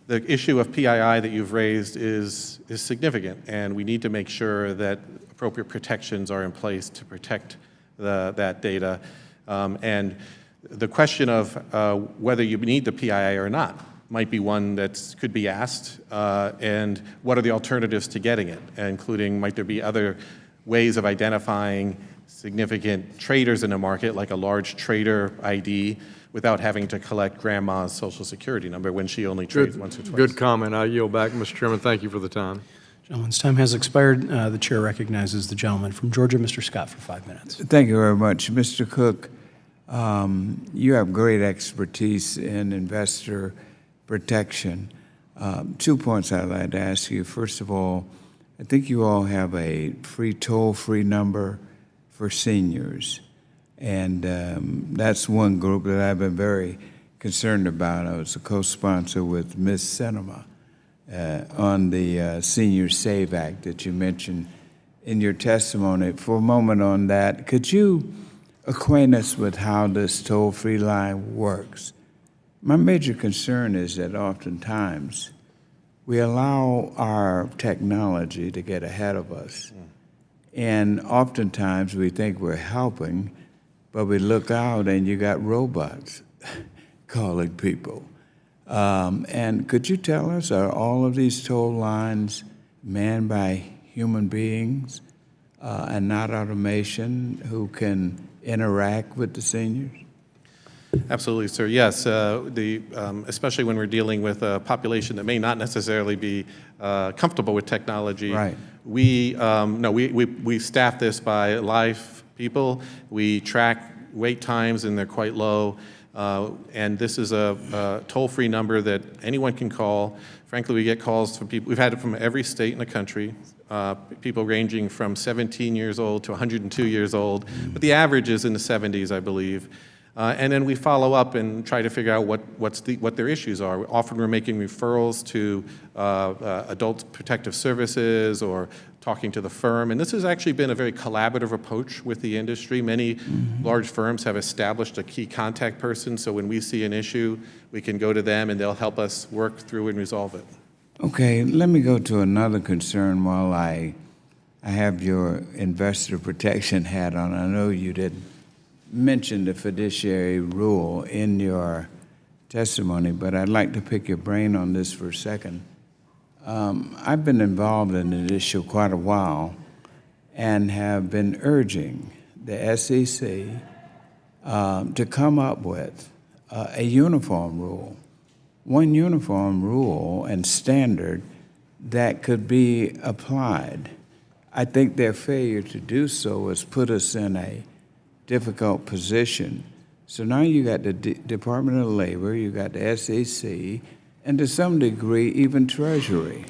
the issue of PII that you've raised is significant, and we need to make sure that appropriate protections are in place to protect that data. And the question of whether you need the PII or not might be one that could be asked, and what are the alternatives to getting it, including might there be other ways of identifying significant traders in the market, like a large trader ID, without having to collect grandma's Social Security number when she only trades once or twice. Good comment. I yield back, Mr. Chairman. Thank you for the time. Gentleman's time has expired. The chair recognizes the gentleman from Georgia, Mr. Scott, for 5 minutes. Thank you very much. Mr. Cook, you have great expertise in investor protection. 2 points I'd like to ask you. First of all, I think you all have a free toll-free number for seniors. And that's one group that I've been very concerned about. I was a co-sponsor with Ms. Sinema on the Senior Save Act that you mentioned in your testimony. For a moment on that, could you acquaint us with how this toll-free line works? My major concern is that oftentimes we allow our technology to get ahead of us. And oftentimes we think we're helping, but we look out and you got robots calling people. And could you tell us, are all of these toll lines manned by human beings and not automation who can interact with the seniors? Absolutely, sir. Yes, especially when we're dealing with a population that may not necessarily be comfortable with technology. Right. We staff this by live people. We track wait times, and they're quite low. And this is a toll-free number that anyone can call. Frankly, we get calls from people. We've had it from every state in the country. People ranging from 17 years old to 102 years old, but the average is in the 70s, I believe. And then we follow up and try to figure out what their issues are. Often we're making referrals to adult protective services or talking to the firm. And this has actually been a very collaborative approach with the industry. Many large firms have established a key contact person, so when we see an issue, we can go to them and they'll help us work through and resolve it. Okay, let me go to another concern while I have your investor protection hat on. I know you didn't mention the fiduciary rule in your testimony, but I'd like to pick your brain on this for a second. I've been involved in this issue quite a while and have been urging the SEC to come up with a uniform rule, one uniform rule and standard that could be applied. I think their failure to do so has put us in a difficult position. So now you got the Department of Labor, you got the SEC, and to some degree, even Treasury,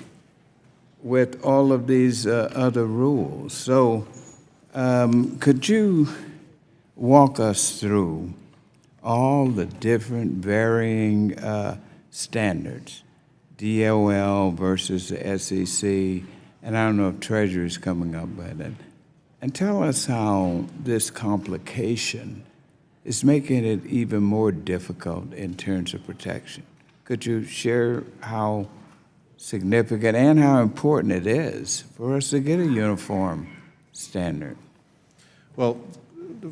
with all of these other rules. So could you walk us through all the different varying standards, DOL versus the SEC, and I don't know if Treasury is coming up by that, and tell us how this complication is making it even more difficult in terms of protection. Could you share how significant and how important it is for us to get a uniform standard? Well,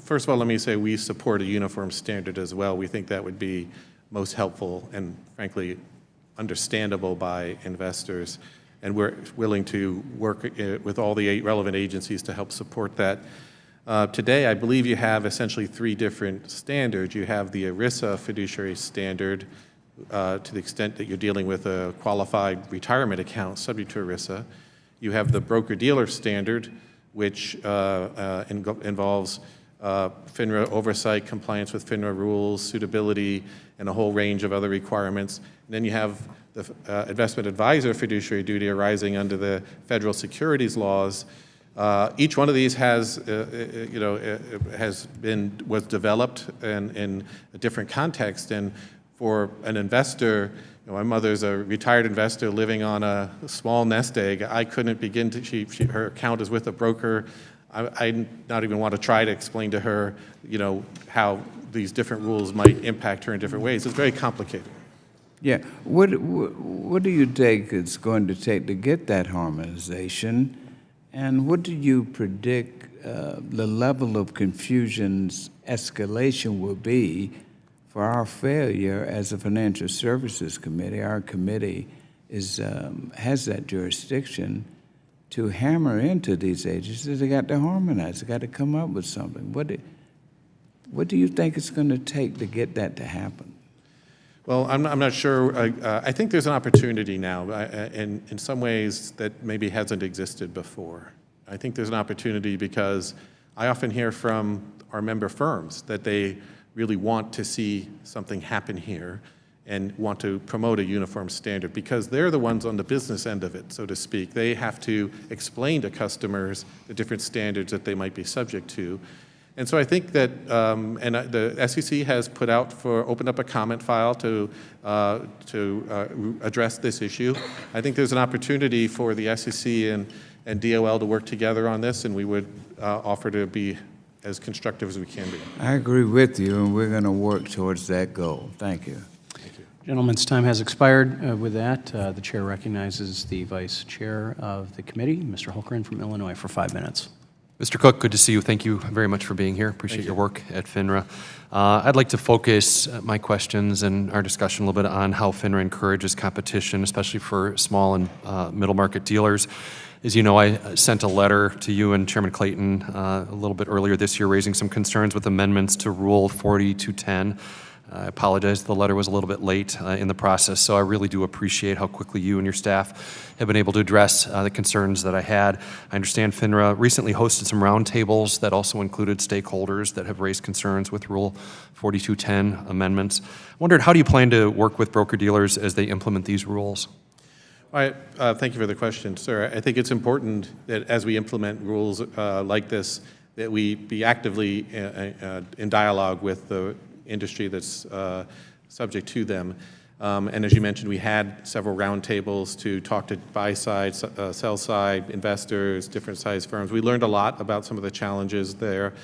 first of all, let me say we support a uniform standard as well. We think that would be most helpful and frankly understandable by investors. And we're willing to work with all the relevant agencies to help support that. Today, I believe you have essentially three different standards. You have the ERISA fiduciary standard, to the extent that you're dealing with a qualified retirement account subject to ERISA. You have the broker-dealer standard, which involves Finra oversight, compliance with Finra rules, suitability, and a whole range of other requirements. And then you have the investment advisor fiduciary duty arising under the federal securities laws. Each one of these was developed in a different context. And for an investor, my mother's a retired investor living on a small nest egg. I couldn't begin to, her account is with a broker. I not even want to try to explain to her, how these different rules might impact her in different ways. It's very complicated. Yeah, what do you think it's going to take to get that harmonization? And what do you predict the level of confusion's escalation will be for our failure as a Financial Services Committee? Our committee has that jurisdiction to hammer into these agencies. They got to harmonize. They got to come up with something. What do you think it's going to take to get that to happen? Well, I'm not sure. I think there's an opportunity now, in some ways that maybe hasn't existed before. I think there's an opportunity because I often hear from our member firms that they really want to see something happen here and want to promote a uniform standard because they're the ones on the business end of it, so to speak. They have to explain to customers the different standards that they might be subject to. And so I think that, and the SEC has opened up a comment file to address this issue. I think there's an opportunity for the SEC and DOL to work together on this, and we would offer to be as constructive as we can be. I agree with you, and we're going to work towards that goal. Thank you. Gentlemen's time has expired. With that, the chair recognizes the vice chair of the committee, Mr. Holkren from Illinois, for 5 minutes. Mr. Cook, good to see you. Thank you very much for being here. Appreciate your work at Finra. I'd like to focus my questions and our discussion a little bit on how Finra encourages competition, especially for small and middle market dealers. As you know, I sent a letter to you and Chairman Clayton a little bit earlier this year raising some concerns with amendments to Rule 4210. I apologize, the letter was a little bit late in the process, so I really do appreciate how quickly you and your staff have been able to address the concerns that I had. I understand FINRA recently hosted some roundtables that also included stakeholders that have raised concerns with Rule 4210 amendments. I wondered, how do you plan to work with broker-dealers as they implement these rules? Thank you for the question, sir. I think it's important that as we implement rules like this, that we be actively in dialogue with the industry that's subject to them. And as you mentioned, we had several roundtables to talk to buy-side, sell-side, investors, different size firms. We learned a lot about some of the challenges there.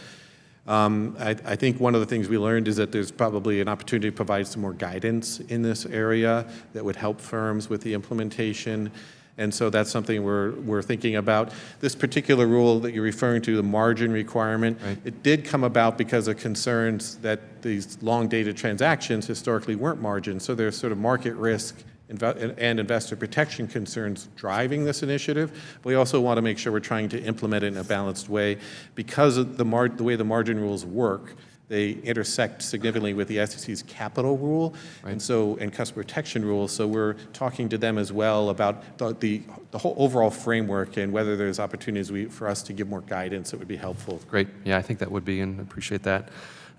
I think one of the things we learned is that there's probably an opportunity to provide some more guidance in this area that would help firms with the implementation. And so that's something we're thinking about. This particular rule that you're referring to, the margin requirement, right, it did come about because of concerns that these long-dated transactions historically weren't margined. So there's sort of market risk and investor protection concerns driving this initiative. But we also want to make sure we're trying to implement it in a balanced way. Because of the way the margin rules work, they intersect significantly with the SEC's capital rule and customer protection rules. So we're talking to them as well about the whole overall framework and whether there's opportunities for us to give more guidance that would be helpful. Great. Yeah, I think that would be, and I appreciate that.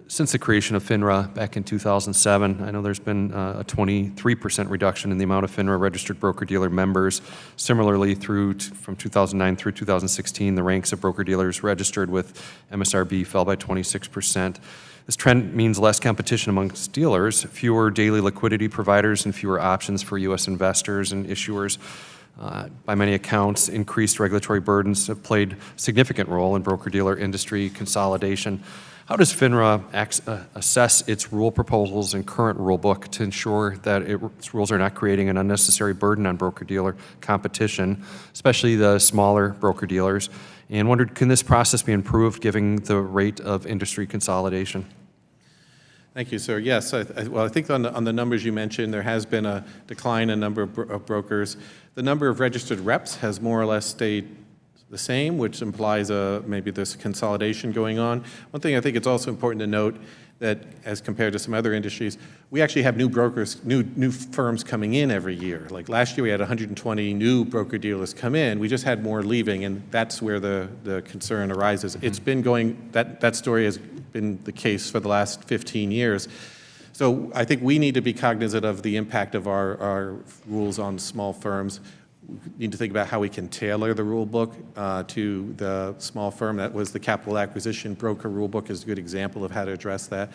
Since the creation of Finra back in 2007, I know there's been a 23% reduction in the amount of Finra registered broker-dealer members. Similarly, from 2009 through 2016, the ranks of broker-dealers registered with MSRB fell by 26%. This trend means less competition amongst dealers, fewer daily liquidity providers, and fewer options for U.S. investors and issuers. By many accounts, increased regulatory burdens have played a significant role in broker-dealer industry consolidation. How does Finra assess its rule proposals and current rule book to ensure that its rules are not creating an unnecessary burden on broker-dealer competition, especially the smaller broker-dealers? And wondered, can this process be improved given the rate of industry consolidation? Thank you, sir. Yes, well, I think on the numbers you mentioned, there has been a decline in number of brokers. The number of registered reps has more or less stayed the same, which implies maybe there's consolidation going on. One thing I think it's also important to note that as compared to some other industries, we actually have new brokers, new firms coming in every year. Like last year we had 120 new broker-dealers come in. We just had more leaving, and that's where the concern arises. It's been going, that story has been the case for the last 15 years. So I think we need to be cognizant of the impact of our rules on small firms. We need to think about how we can tailor the rule book to the small firm. That was the capital acquisition broker rule book is a good example of how to address that.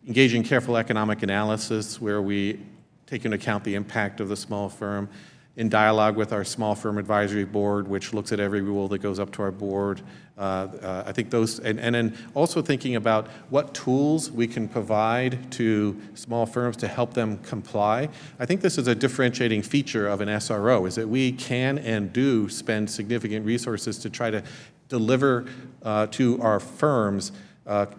Engaging careful economic analysis where we take into account the impact of the small firm. In dialogue with our small firm advisory board, which looks at every rule that goes up to our board. I think those, and then also thinking about what tools we can provide to small firms to help them comply. I think this is a differentiating feature of an SRO, is that we can and do spend significant resources to try to deliver to our firms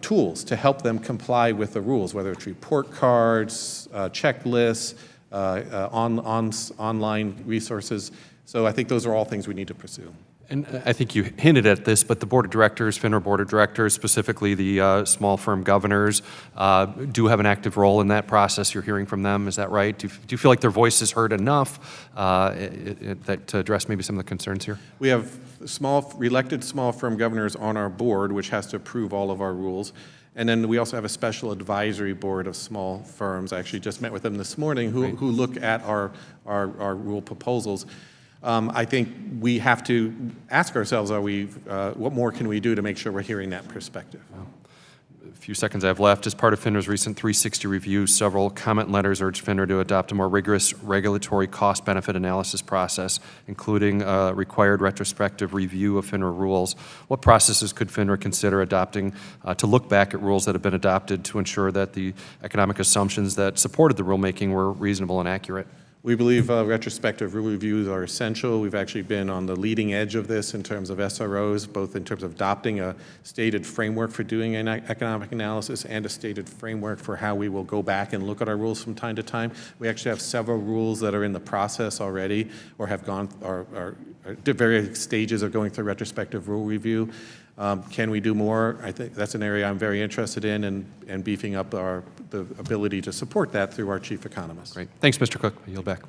tools to help them comply with the rules, whether it's report cards, checklists, online resources. So I think those are all things we need to pursue. And I think you hinted at this, but the board of directors, Finra board of directors, specifically the small firm governors, do have an active role in that process. You're hearing from them, is that right? Do you feel like their voice is heard enough to address maybe some of the concerns here? We have elected small firm governors on our board, which has to approve all of our rules. And then we also have a special advisory board of small firms. I actually just met with them this morning who look at our rule proposals. I think we have to ask ourselves, what more can we do to make sure we're hearing that perspective? A few seconds I have left. As part of Finra's recent 360 review, several comment letters urged Finra to adopt a more rigorous regulatory cost-benefit analysis process, including a required retrospective review of Finra rules. What processes could Finra consider adopting to look back at rules that have been adopted to ensure that the economic assumptions that supported the rulemaking were reasonable and accurate? We believe retrospective rule reviews are essential. We've actually been on the leading edge of this in terms of SROs, both in terms of adopting a stated framework for doing an economic analysis and a stated framework for how we will go back and look at our rules from time to time. We actually have several rules that are in the process already or have gone, are at various stages of going through retrospective rule review. Can we do more? I think that's an area I'm very interested in and beefing up the ability to support that through our chief economist. Great. Thanks, Mr. Cook. I yield back.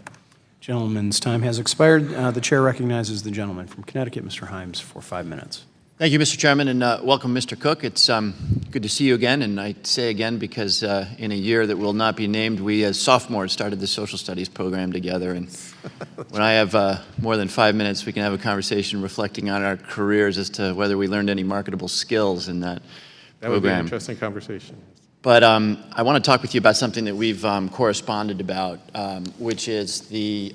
Gentleman's time has expired. The chair recognizes the gentleman from Connecticut, Mr. Himes, for 5 minutes. Thank you, Mr. Chairman, and welcome, Mr. Cook. It's good to see you again, and I say again because in a year that will not be named, we as sophomores started the social studies program together, and when I have more than 5 minutes, we can have a conversation reflecting on our careers as to whether we learned any marketable skills in that program. That would be an interesting conversation. But I want to talk with you about something that we've corresponded about, which is the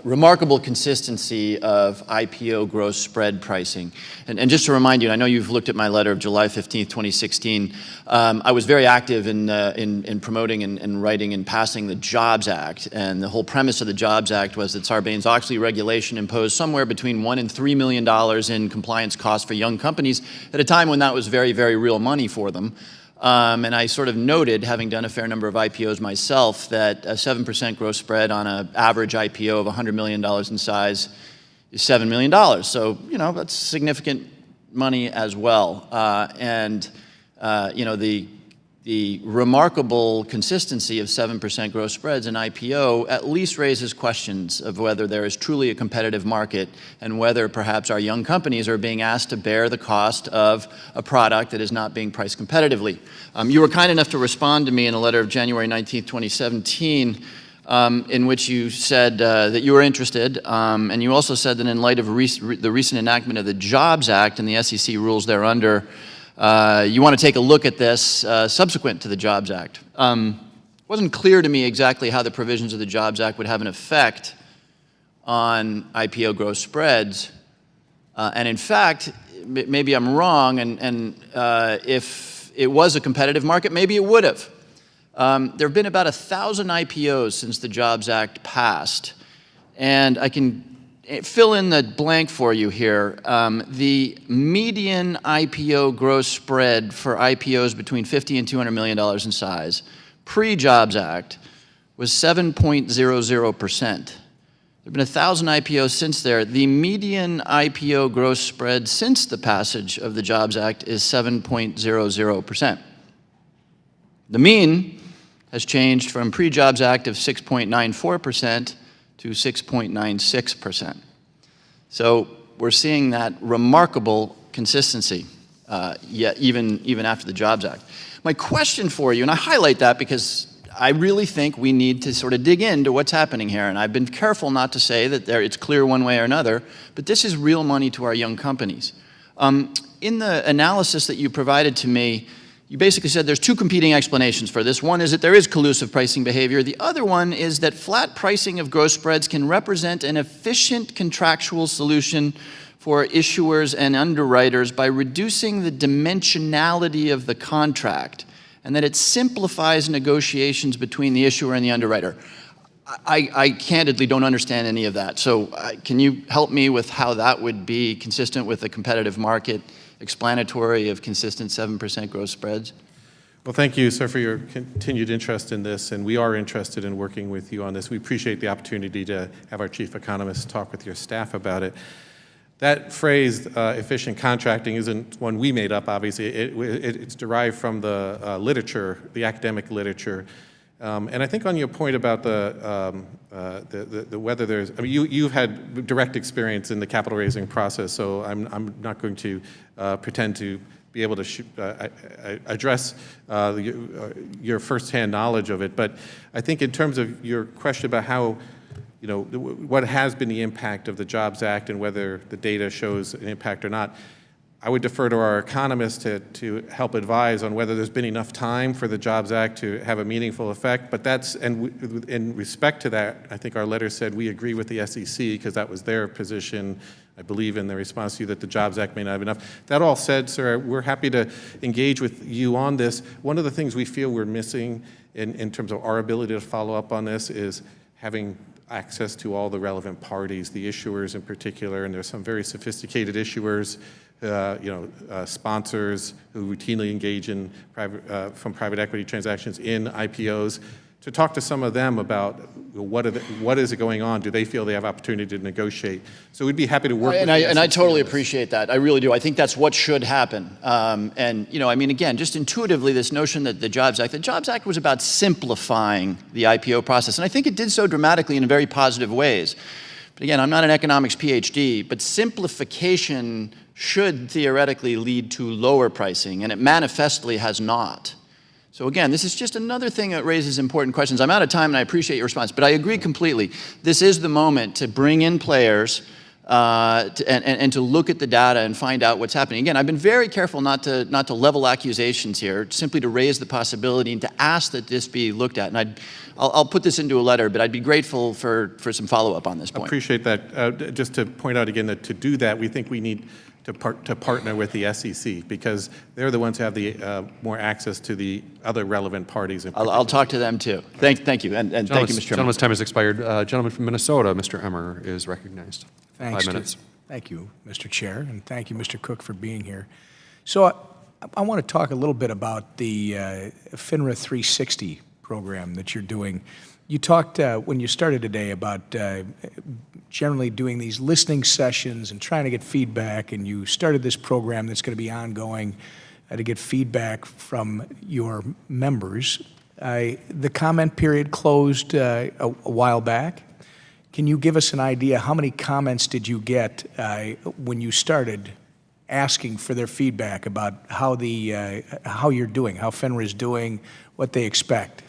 remarkable consistency of IPO gross spread pricing. And just to remind you, I know you've looked at my letter of July 15th, 2016. I was very active in promoting and writing and passing the Jobs Act. And the whole premise of the Jobs Act was that Sarbanes-Oxley regulation imposed somewhere between $1 and $3 million in compliance costs for young companies at a time when that was very, very real money for them. And I sort of noted, having done a fair number of IPOs myself, that a 7% gross spread on an average IPO of $100 million in size is $7 million. So, you know, that's significant money as well. And you know, the remarkable consistency of 7% gross spreads in IPO at least raises questions of whether there is truly a competitive market and whether perhaps our young companies are being asked to bear the cost of a product that is not being priced competitively. You were kind enough to respond to me in a letter of January 19th, 2017, in which you said that you were interested, and you also said that in light of the recent enactment of the Jobs Act and the SEC rules thereunder, you want to take a look at this subsequent to the Jobs Act. It wasn't clear to me exactly how the provisions of the Jobs Act would have an effect on IPO gross spreads. And in fact, maybe I'm wrong, and if it was a competitive market, maybe it would have. There have been about 1,000 IPOs since the Jobs Act passed, and I can fill in the blank for you here. The median IPO gross spread for IPOs between $50 and $200 million in size, pre-Jobs Act, was 7.00%. There have been 1,000 IPOs since there. The median IPO gross spread since the passage of the Jobs Act is 7.00%. The mean has changed from pre-Jobs Act of 6.94% to 6.96%. So we're seeing that remarkable consistency, yet even after the Jobs Act. My question for you, and I highlight that because I really think we need to sort of dig into what's happening here, and I've been careful not to say that it's clear one way or another, but this is real money to our young companies. In the analysis that you provided to me, you basically said there's two competing explanations for this. One is that there is collusive pricing behavior. The other one is that flat pricing of gross spreads can represent an efficient contractual solution for issuers and underwriters by reducing the dimensionality of the contract, and that it simplifies negotiations between the issuer and the underwriter. I candidly don't understand any of that. So can you help me with how that would be consistent with the competitive market, explanatory of consistent 7% gross spreads? Well, thank you, sir, for your continued interest in this, and we are interested in working with you on this. We appreciate the opportunity to have our chief economist talk with your staff about it. That phrase, efficient contracting, isn't one we made up, obviously. It's derived from the literature, the academic literature. And I think on your point about the whether there's, I mean, you've had direct experience in the capital raising process, so I'm not going to pretend to be able to address your firsthand knowledge of it. But I think in terms of your question about how, you know, what has been the impact of the Jobs Act and whether the data shows an impact or not, I would defer to our economists to help advise on whether there's been enough time for the Jobs Act to have a meaningful effect. But that's, and in respect to that, I think our letter said we agree with the SEC because that was their position, I believe, in the response to you that the Jobs Act may not have enough. That all said, sir, we're happy to engage with you on this. One of the things we feel we're missing in terms of our ability to follow up on this is having access to all the relevant parties, the issuers in particular, and there's some very sophisticated issuers, sponsors who routinely engage in from private equity transactions in IPOs, to talk to some of them about what is it going on? Do they feel they have opportunity to negotiate? So we'd be happy to work with you. And I totally appreciate that. I really do. I think that's what should happen. And, you know, I mean, again, just intuitively, this notion that the Jobs Act was about simplifying the IPO process. And I think it did so dramatically in very positive ways. But again, I'm not an economics PhD, but simplification should theoretically lead to lower pricing, and it manifestly has not. So again, this is just another thing that raises important questions. I'm out of time, and I appreciate your response, but I agree completely. This is the moment to bring in players and to look at the data and find out what's happening. Again, I've been very careful not to level accusations here, simply to raise the possibility and to ask that this be looked at. And I'll put this into a letter, but I'd be grateful for some follow-up on this point. I appreciate that. Just to point out again that to do that, we think we need to partner with the SEC because they're the ones who have the more access to the other relevant parties. I'll talk to them too. Thank you, and thank you, Mr. Chairman. Gentleman's time has expired. Gentleman from Minnesota, Mr. Emmer, is recognized. Thanks. 5 minutes. Thank you, Mr. Chair, and thank you, Mr. Cook, for being here. So I want to talk a little bit about the Finra 360 program that you're doing. You talked when you started today about generally doing these listening sessions and trying to get feedback, and you started this program that's going to be ongoing to get feedback from your members. The comment period closed a while back. Can you give us an idea, how many comments did you get when you started asking for their feedback about how you're doing, how Finra is doing, what they expect?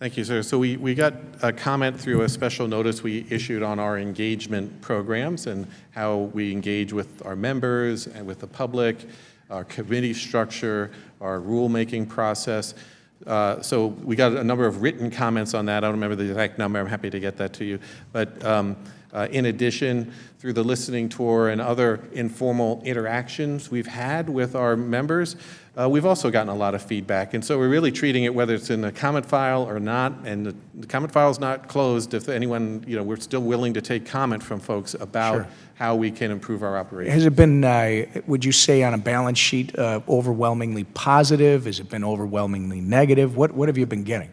Thank you, sir. So we got a comment through a special notice we issued on our engagement programs and how we engage with our members and with the public, our committee structure, our rulemaking process. So we got a number of written comments on that. I don't remember the exact number. I'm happy to get that to you. But in addition, through the listening tour and other informal interactions we've had with our members, we've also gotten a lot of feedback. And so we're really treating it, whether it's in the comment file or not, and the comment file is not closed. If anyone, we're still willing to take comment from folks about Sure. how we can improve our operation. Has it been, would you say, on a balance sheet, overwhelmingly positive? Has it been overwhelmingly negative? What have you been getting?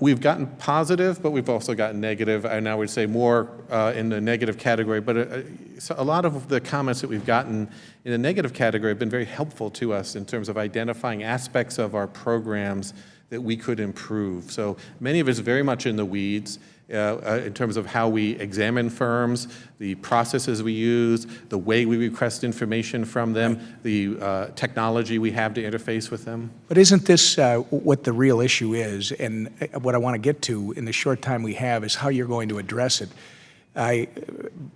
We've gotten positive, but we've also gotten negative, and I would say more in the negative category. But so a lot of the comments that we've gotten in the negative category have been very helpful to us in terms of identifying aspects of our programs that we could improve. So many of it's very much in the weeds in terms of how we examine firms, the processes we use, the way we request information from them, the technology we have to interface with them. But isn't this what the real issue is? And what I want to get to in the short time we have is how you're going to address it.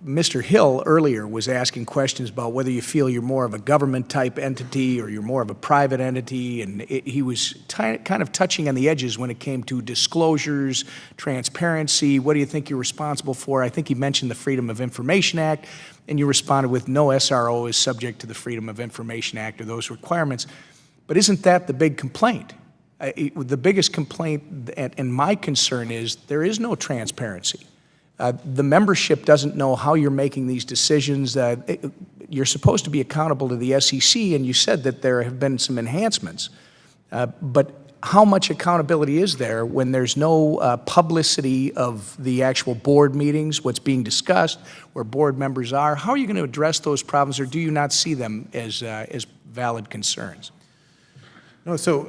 Mr. Hill earlier was asking questions about whether you feel you're more of a government-type entity or you're more of a private entity, and he was kind of touching on the edges when it came to disclosures, transparency. What do you think you're responsible for? I think he mentioned the Freedom of Information Act, and you responded with no SRO is subject to the Freedom of Information Act or those requirements. But isn't that the big complaint? The biggest complaint and my concern is there is no transparency. The membership doesn't know how you're making these decisions. You're supposed to be accountable to the SEC, and you said that there have been some enhancements. But how much accountability is there when there's no publicity of the actual board meetings, what's being discussed, where board members are? How are you going to address those problems, or do you not see them as valid concerns? No, so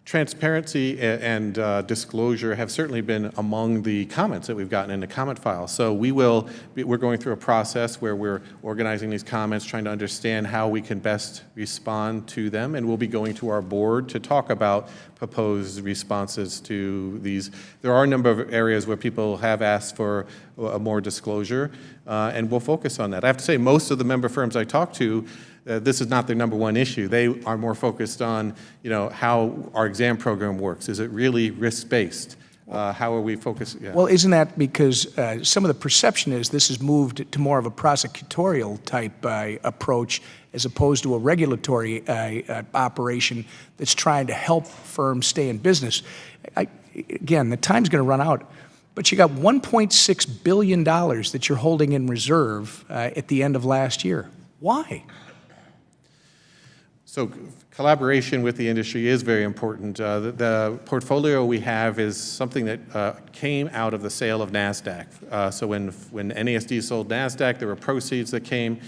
transparency and disclosure have certainly been among the comments that we've gotten in the comment file. So we're going through a process where we're organizing these comments, trying to understand how we can best respond to them, and we'll be going to our board to talk about proposed responses to these. There are a number of areas where people have asked for more disclosure, and we'll focus on that. I have to say, most of the member firms I talk to, this is not their number one issue. They are more focused on, how our exam program works. Is it really risk-based? How are we focused? Yeah. Well, isn't that because some of the perception is this has moved to more of a prosecutorial type approach as opposed to a regulatory operation that's trying to help firms stay in business? Again, the time's going to run out, but you got $1.6 billion that you're holding in reserve at the end of last year. Why? So collaboration with the industry is very important. The portfolio we have is something that came out of the sale of NASDAQ. So when NASD sold NASDAQ, there were proceeds that came,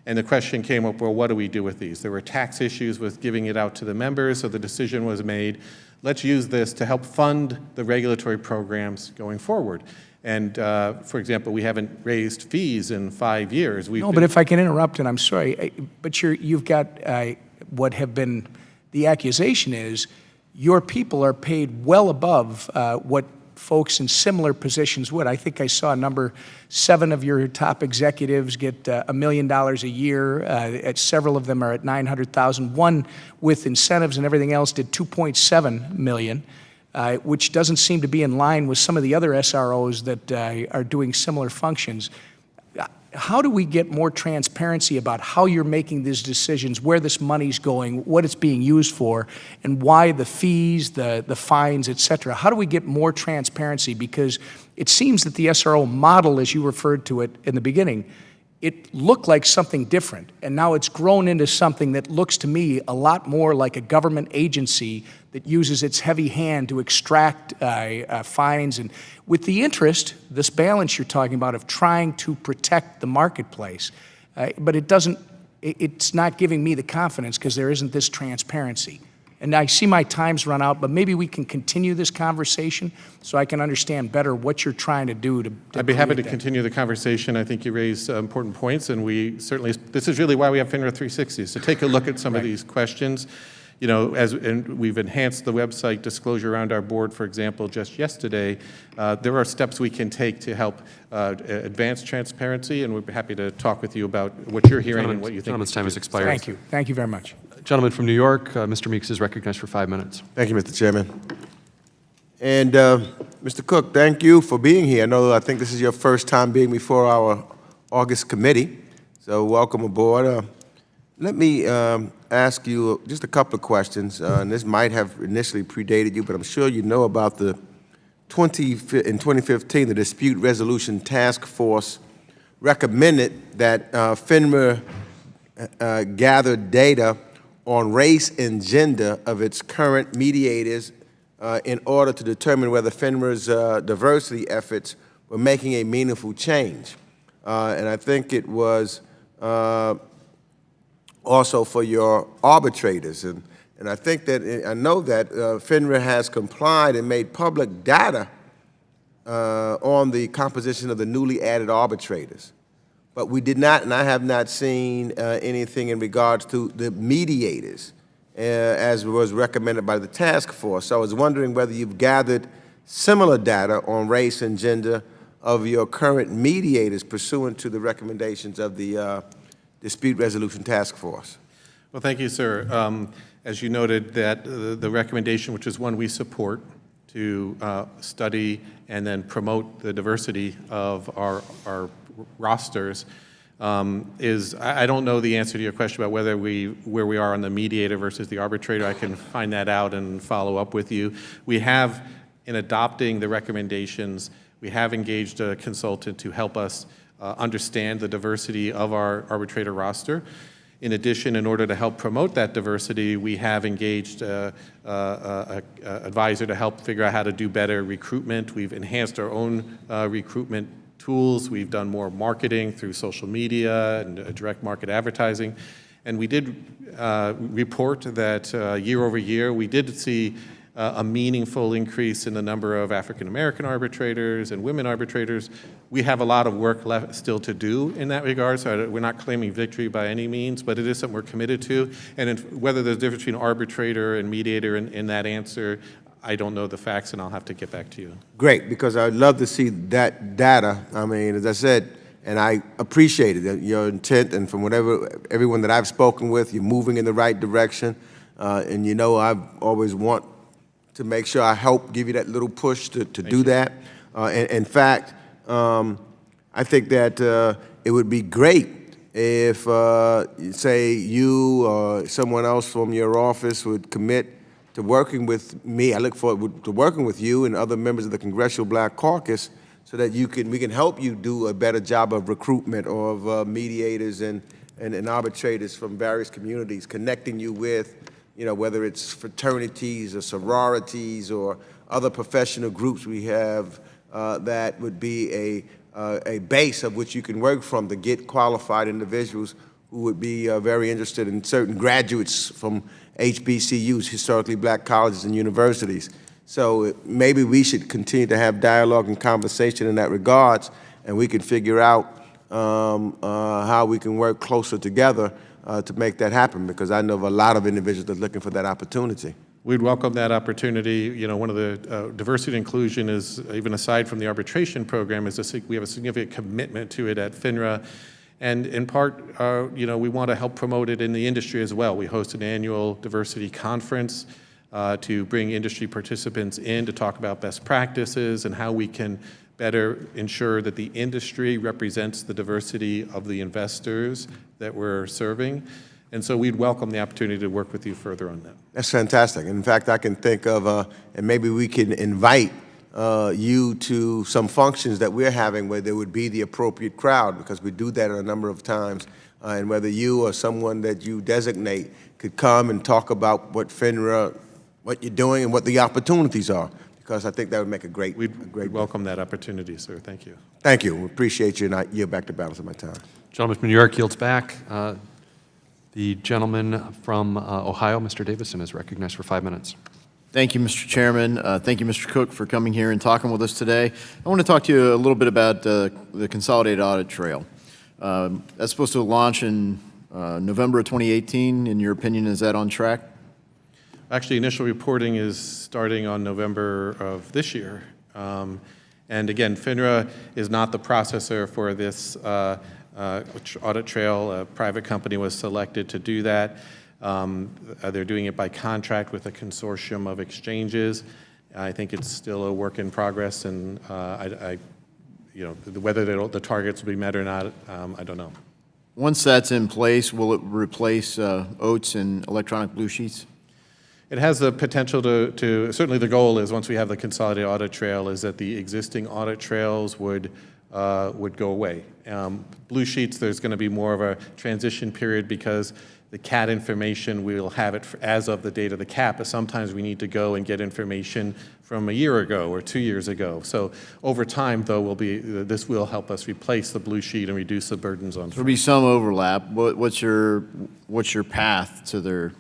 and the question came up, well, what do we do with these? There were tax issues with giving it out to the members, so the decision was made, let's use this to help fund the regulatory programs going forward. And, for example, we haven't raised fees in 5 years. But if I can interrupt, and I'm sorry, but you've got what have been, the accusation is your people are paid well above what folks in similar positions would. I think I saw a number, 7 of your top executives get $1 million a year. Several of them are at $900,000. One with incentives and everything else did $2.7 million. Which doesn't seem to be in line with some of the other SROs that are doing similar functions. How do we get more transparency about how you're making these decisions, where this money's going, what it's being used for, and why the fees, the fines, et cetera? How do we get more transparency? Because it seems that the SRO model, as you referred to it in the beginning, it looked like something different, and now it's grown into something that looks to me a lot more like a government agency that uses its heavy hand to extract fines, and with the interest, this balance you're talking about of trying to protect the marketplace, but it doesn't it's not giving me the confidence because there isn't this transparency. And I see my time's run out, but maybe we can continue this conversation so I can understand better what you're trying to do to I'd be happy to create that. continue the conversation. I think you raised important points, and we certainly, this is really why we have FINRA 360, is to take a look at some of these questions. You know, and we've enhanced the website disclosure around our board, for example, just yesterday. There are steps we can take to help advance transparency, and we'd be happy to talk with you about what you're hearing and what you think. Gentleman's time has expired. Thank you. Thank you very much. Gentleman from New York, Mr. Meeks is recognized for 5 minutes. Thank you, Mr. Chairman. And Mr. Cook, thank you for being here. I think this is your first time being before our August committee, so welcome aboard. Let me ask you just a couple of questions, and this might have initially predated you, but I'm sure you know about in 2015, the Dispute Resolution Task Force recommended that FINRA gather data on race and gender of its current mediators in order to determine whether FINRA's diversity efforts were making a meaningful change. And I think it was also for your arbitrators. And I think that, I know that FINRA has complied and made public data on the composition of the newly added arbitrators. But we did not, and I have not seen anything in regards to the mediators as was recommended by the task force. So I was wondering whether you've gathered similar data on race and gender of your current mediators pursuant to the recommendations of the Dispute Resolution Task Force. Well, thank you, sir. As you noted, that the recommendation, which is one we support, to study and then promote the diversity of our rosters, is, I don't know the answer to your question about where we are on the mediator versus the arbitrator. I can find that out and follow up with you. We have, in adopting the recommendations, we have engaged a consultant to help us understand the diversity of our arbitrator roster. In addition, in order to help promote that diversity, we have engaged an advisor to help figure out how to do better recruitment. We've enhanced our own recruitment tools. We've done more marketing through social media and direct market advertising. And we did report that year over year, we did see a meaningful increase in the number of African-American arbitrators and women arbitrators. We have a lot of work left still to do in that regard, so we're not claiming victory by any means, but it is something we're committed to. And whether there's a difference between arbitrator and mediator in that answer, I don't know the facts, and I'll have to get back to you. Great, because I'd love to see that data. I mean, as I said, and I appreciated your intent, and from everyone that I've spoken with, you're moving in the right direction. And you know, I always want to make sure I help give you that little push to do that. In fact, I think that it would be great if, say, you or someone else from your office would commit to working with me. I look forward to working with you and other members of the Congressional Black Caucus so that we can help you do a better job of recruitment of mediators and arbitrators from various communities, connecting you with, you know, whether it's fraternities or sororities or other professional groups we have that would be a base of which you can work from to get qualified individuals who would be very interested in certain graduates from HBCUs, historically black colleges and universities. So maybe we should continue to have dialogue and conversation in that regards, and we can figure out how we can work closer together to make that happen, because I know of a lot of individuals that are looking for that opportunity. We'd welcome that opportunity. You know, one of the diversity and inclusion is, even aside from the arbitration program, we have a significant commitment to it at FINRA. And in part, you know, we want to help promote it in the industry as well. We host an annual diversity conference to bring industry participants in to talk about best practices and how we can better ensure that the industry represents the diversity of the investors that we're serving. And so we'd welcome the opportunity to work with you further on that. That's fantastic. In fact, I can think of, and maybe we can invite you to some functions that we're having where there would be the appropriate crowd, because we do that a number of times, and whether you or someone that you designate could come and talk about what FINRA, what you're doing and what the opportunities are, because I think that would make a great welcome that opportunity, sir. Thank you. Thank you. We appreciate you, and I yield back the balance of my time. Gentleman from New York yields back. The gentleman from Ohio, Mr. Davison, is recognized for 5 minutes. Thank you, Mr. Chairman. Thank you, Mr. Cook, for coming here and talking with us today. I want to talk to you a little bit about the Consolidated Audit Trail. That's supposed to launch in November of 2018. In your opinion, is that on track? Actually, initial reporting is starting on November of this year. And again, Finra is not the processor for this audit trail. A private company was selected to do that. They're doing it by contract with a consortium of exchanges. I think it's still a work in progress, and whether the targets will be met or not, I don't know. Once that's in place, will it replace OATS and electronic blue sheets? It has the potential to certainly the goal is, once we have the consolidated audit trail, is that the existing audit trails would go away. Blue sheets, there's going to be more of a transition period because the CAT information, we'll have it as of the date of the CAP, but sometimes we need to go and get information from a year ago or 2 years ago. So over time, though, this will help us replace the blue sheet and reduce the burdens on. There'll be some overlap. What's your path to the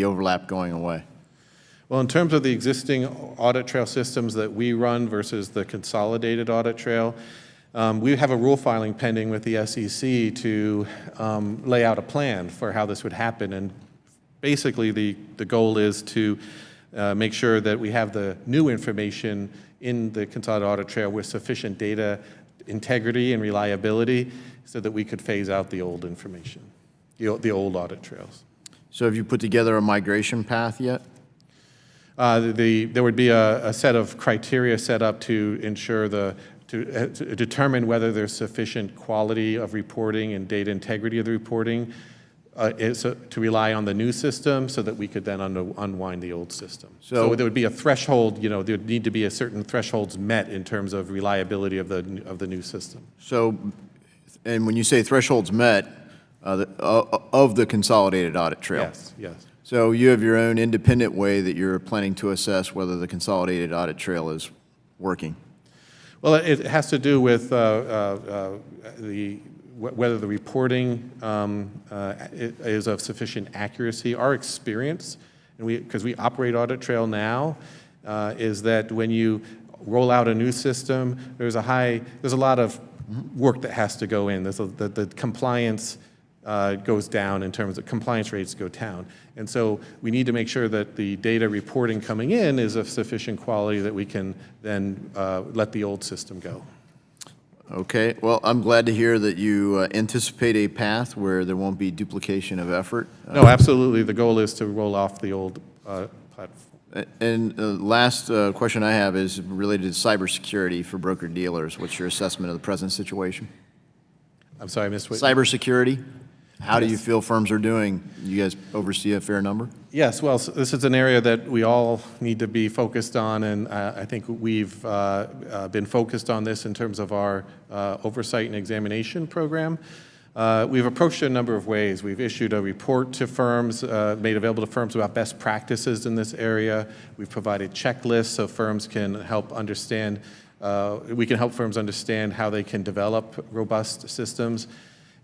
overlap going away? Well, in terms of the existing audit trail systems that we run versus the consolidated audit trail, we have a rule filing pending with the SEC to lay out a plan for how this would happen. And basically, the goal is to make sure that we have the new information in the consolidated audit trail with sufficient data integrity and reliability so that we could phase out the old information, the old audit trails. So have you put together a migration path yet? There would be a set of criteria set up to ensure to determine whether there's sufficient quality of reporting and data integrity of the reporting to rely on the new system so that we could then unwind the old system. So there would be a threshold, there would need to be a certain thresholds met in terms of reliability of the new system. So, and when you say thresholds met, of the consolidated audit trail? Yes, yes. So you have your own independent way that you're planning to assess whether the consolidated audit trail is working? Well, it has to do with whether the reporting is of sufficient accuracy. Our experience, and because we operate Audit Trail now, is that when you roll out a new system, there's a lot of work that has to go in. The compliance goes down in terms of compliance rates go down. And so we need to make sure that the data reporting coming in is of sufficient quality that we can then let the old system go. Okay, well, I'm glad to hear that you anticipate a path where there won't be duplication of effort. No, absolutely. The goal is to roll off the old platform. And the last question I have is related to cybersecurity for broker-dealers. What's your assessment of the present situation? I'm sorry, I missed what? Cybersecurity? How do you feel firms are doing? You guys oversee a fair number? Yes, well, this is an area that we all need to be focused on, and I think we've been focused on this in terms of our oversight and examination program. We've approached it a number of ways. We've issued a report to firms, made available to firms about best practices in this area. We've provided checklists so firms can help understand, we can help firms understand how they can develop robust systems.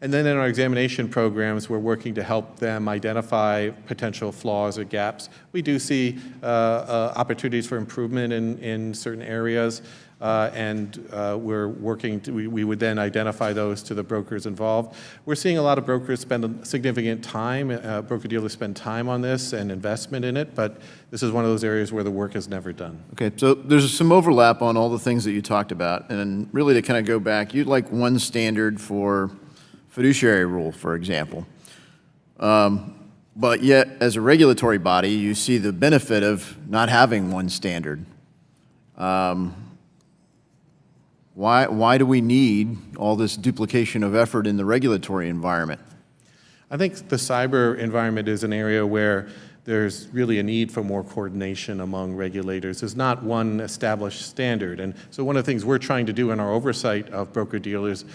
And then in our examination programs, we're working to help them identify potential flaws or gaps. We do see opportunities for improvement in certain areas, and we're working we would then identify those to the brokers involved. We're seeing a lot of brokers spend significant time, broker-dealers spend time on this and investment in it, but this is one of those areas where the work is never done. Okay, so there's some overlap on all the things that you talked about, and really to kind of go back, you'd like one standard for Fiduciary Rule, for example. But yet, as a regulatory body, you see the benefit of not having one standard. Why do we need all this duplication of effort in the regulatory environment? I think the cyber environment is an area where there's really a need for more coordination among regulators. There's not one established standard. And so one of the things we're trying to do in our oversight of broker-dealers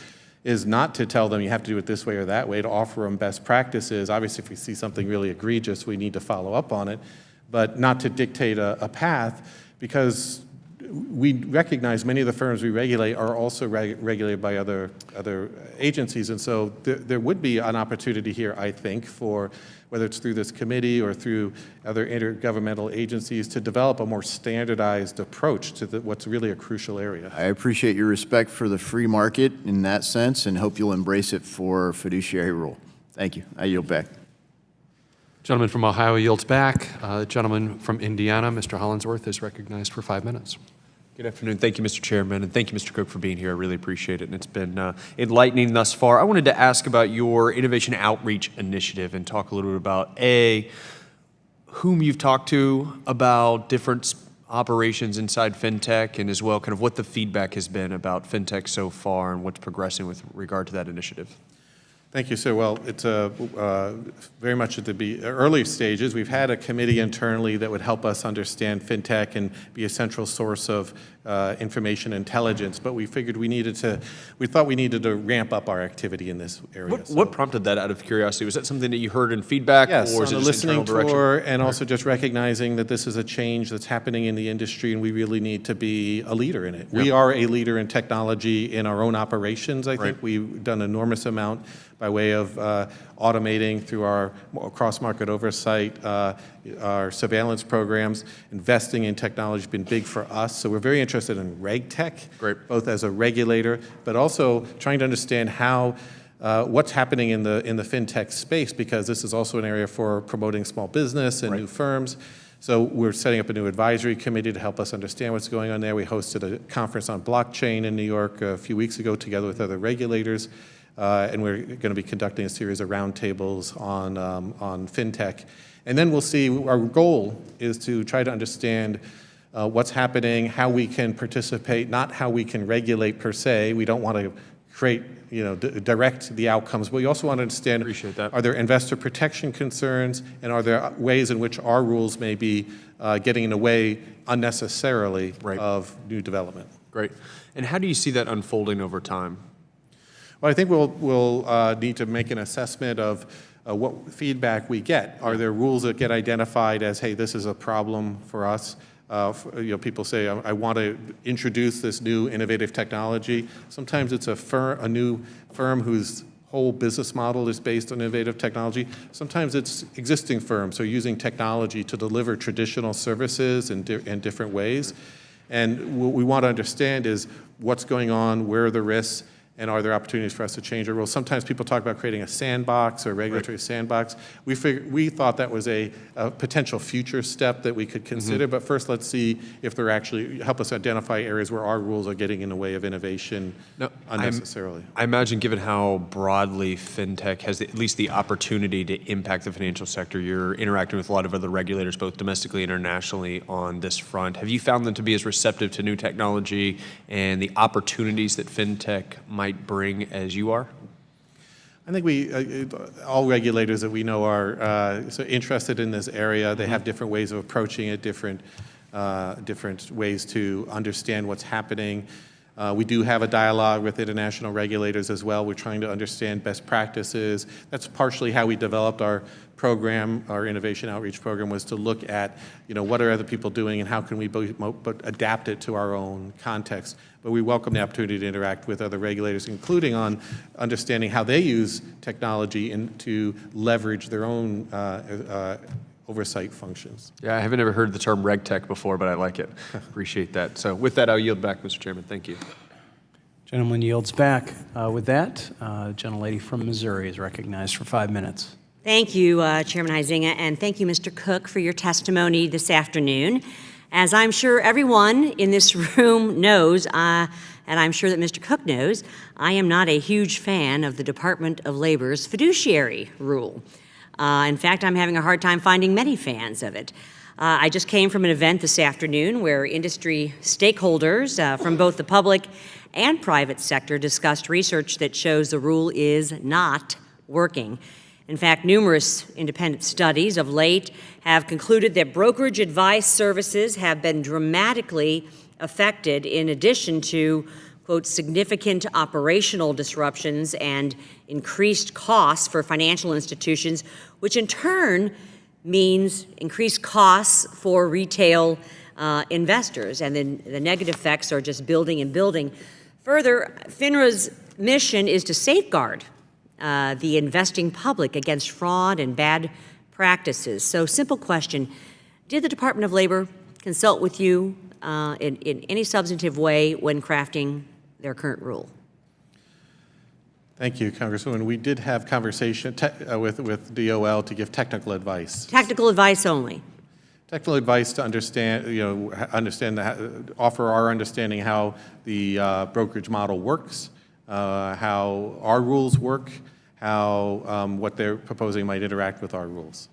is not to tell them you have to do it this way or that way, to offer them best practices. Obviously, if we see something really egregious, we need to follow up on it, but not to dictate a path, because we recognize many of the firms we regulate are also regulated by other agencies, and so there would be an opportunity here, I think, for whether it's through this committee or through other intergovernmental agencies to develop a more standardized approach to what's really a crucial area. I appreciate your respect for the free market in that sense and hope you'll embrace it for Fiduciary Rule. Thank you. I yield back. Gentleman from Ohio yields back. Gentleman from Indiana, Mr. Hollingsworth, is recognized for 5 minutes. Good afternoon. Thank you, Mr. Chairman, and thank you, Mr. Cook, for being here. I really appreciate it, and it's been enlightening thus far. I wanted to ask about your Innovation Outreach Initiative and talk a little bit about, whom you've talked to about different operations inside FinTech, and as well kind of what the feedback has been about FinTech so far and what's progressing with regard to that initiative. Thank you, sir. Well, it's very much at the early stages. We've had a committee internally that would help us understand FinTech and be a central source of information intelligence, but we figured we thought we needed to ramp up our activity in this area. What prompted that out of curiosity? Was that something that you heard in feedback? Yes, or is on it a just internal listening direction? tour, and also just recognizing that this is a change that's happening in the industry, and we really need to be a leader in it. We are a leader in technology in our own operations. I think we've done an enormous amount by way of automating through our cross-market oversight, our surveillance programs. Investing in technology has been big for us, so we're very interested in RegTech, both as a regulator, but also trying to understand how what's happening in the FinTech space, because this is also an area for promoting small business and new firms. So we're setting up a new advisory committee to help us understand what's going on there. We hosted a conference on blockchain in New York a few weeks ago together with other regulators. And we're going to be conducting a series of roundtables on FinTech. And then we'll see, our goal is to try to understand what's happening, how we can participate, not how we can regulate per se. We don't want to create, direct the outcomes, but we also want to understand, are there investor protection concerns, and are there ways in which our rules may be getting in the way unnecessarily of new development. Great. And how do you see that unfolding over time? Well, I think we'll need to make an assessment of what feedback we get. Are there rules that get identified as, hey, this is a problem for us? People say, I want to introduce this new innovative technology. Sometimes it's a new firm whose whole business model is based on innovative technology. Sometimes it's existing firms who are using technology to deliver traditional services in different ways. And what we want to understand is what's going on, where are the risks, and are there opportunities for us to change our rules? Sometimes people talk about creating a sandbox or a regulatory sandbox. We thought that was a potential future step that we could consider, but first let's see if they're actually help us identify areas where our rules are getting in the way of innovation unnecessarily. I imagine, given how broadly FinTech has at least the opportunity to impact the financial sector, you're interacting with a lot of other regulators, both domestically and internationally, on this front. Have you found them to be as receptive to new technology and the opportunities that FinTech might bring as you are? I think all regulators that we know are so interested in this area. They have different ways of approaching it, different ways to understand what's happening. We do have a dialogue with international regulators as well. We're trying to understand best practices. That's partially how we developed our program, our innovation outreach program, was to look at, what are other people doing and how can we adapt it to our own context. But we welcome the opportunity to interact with other regulators, including on understanding how they use technology to leverage their own oversight functions. Yeah, I haven't ever heard the term RegTech before, but I like it. Appreciate that. So with that, I'll yield back, Mr. Chairman. Thank you. Gentleman yields back. With that, gentlelady from Missouri is recognized for 5 minutes. Thank you, Chairman Huizinga, and thank you, Mr. Cook, for your testimony this afternoon. As I'm sure everyone in this room knows, and I'm sure that Mr. Cook knows, I am not a huge fan of the Department of Labor's Fiduciary Rule. In fact, I'm having a hard time finding many fans of it. I just came from an event this afternoon where industry stakeholders from both the public and private sector discussed research that shows the rule is not working. In fact, numerous independent studies of late have concluded that brokerage advice services have been dramatically affected, in addition to, quote, significant operational disruptions and increased costs for financial institutions, which in turn means increased costs for retail investors, and then the negative effects are just building and building. Further, FINRA's mission is to safeguard the investing public against fraud and bad practices. So, simple question, did the Department of Labor consult with you in any substantive way when crafting their current rule? Thank you, Congresswoman. We did have conversation with DOL to give technical advice. Technical advice only. Technical advice to understand, offer our understanding how the brokerage model works, how our rules work, how what they're proposing might interact with our rules.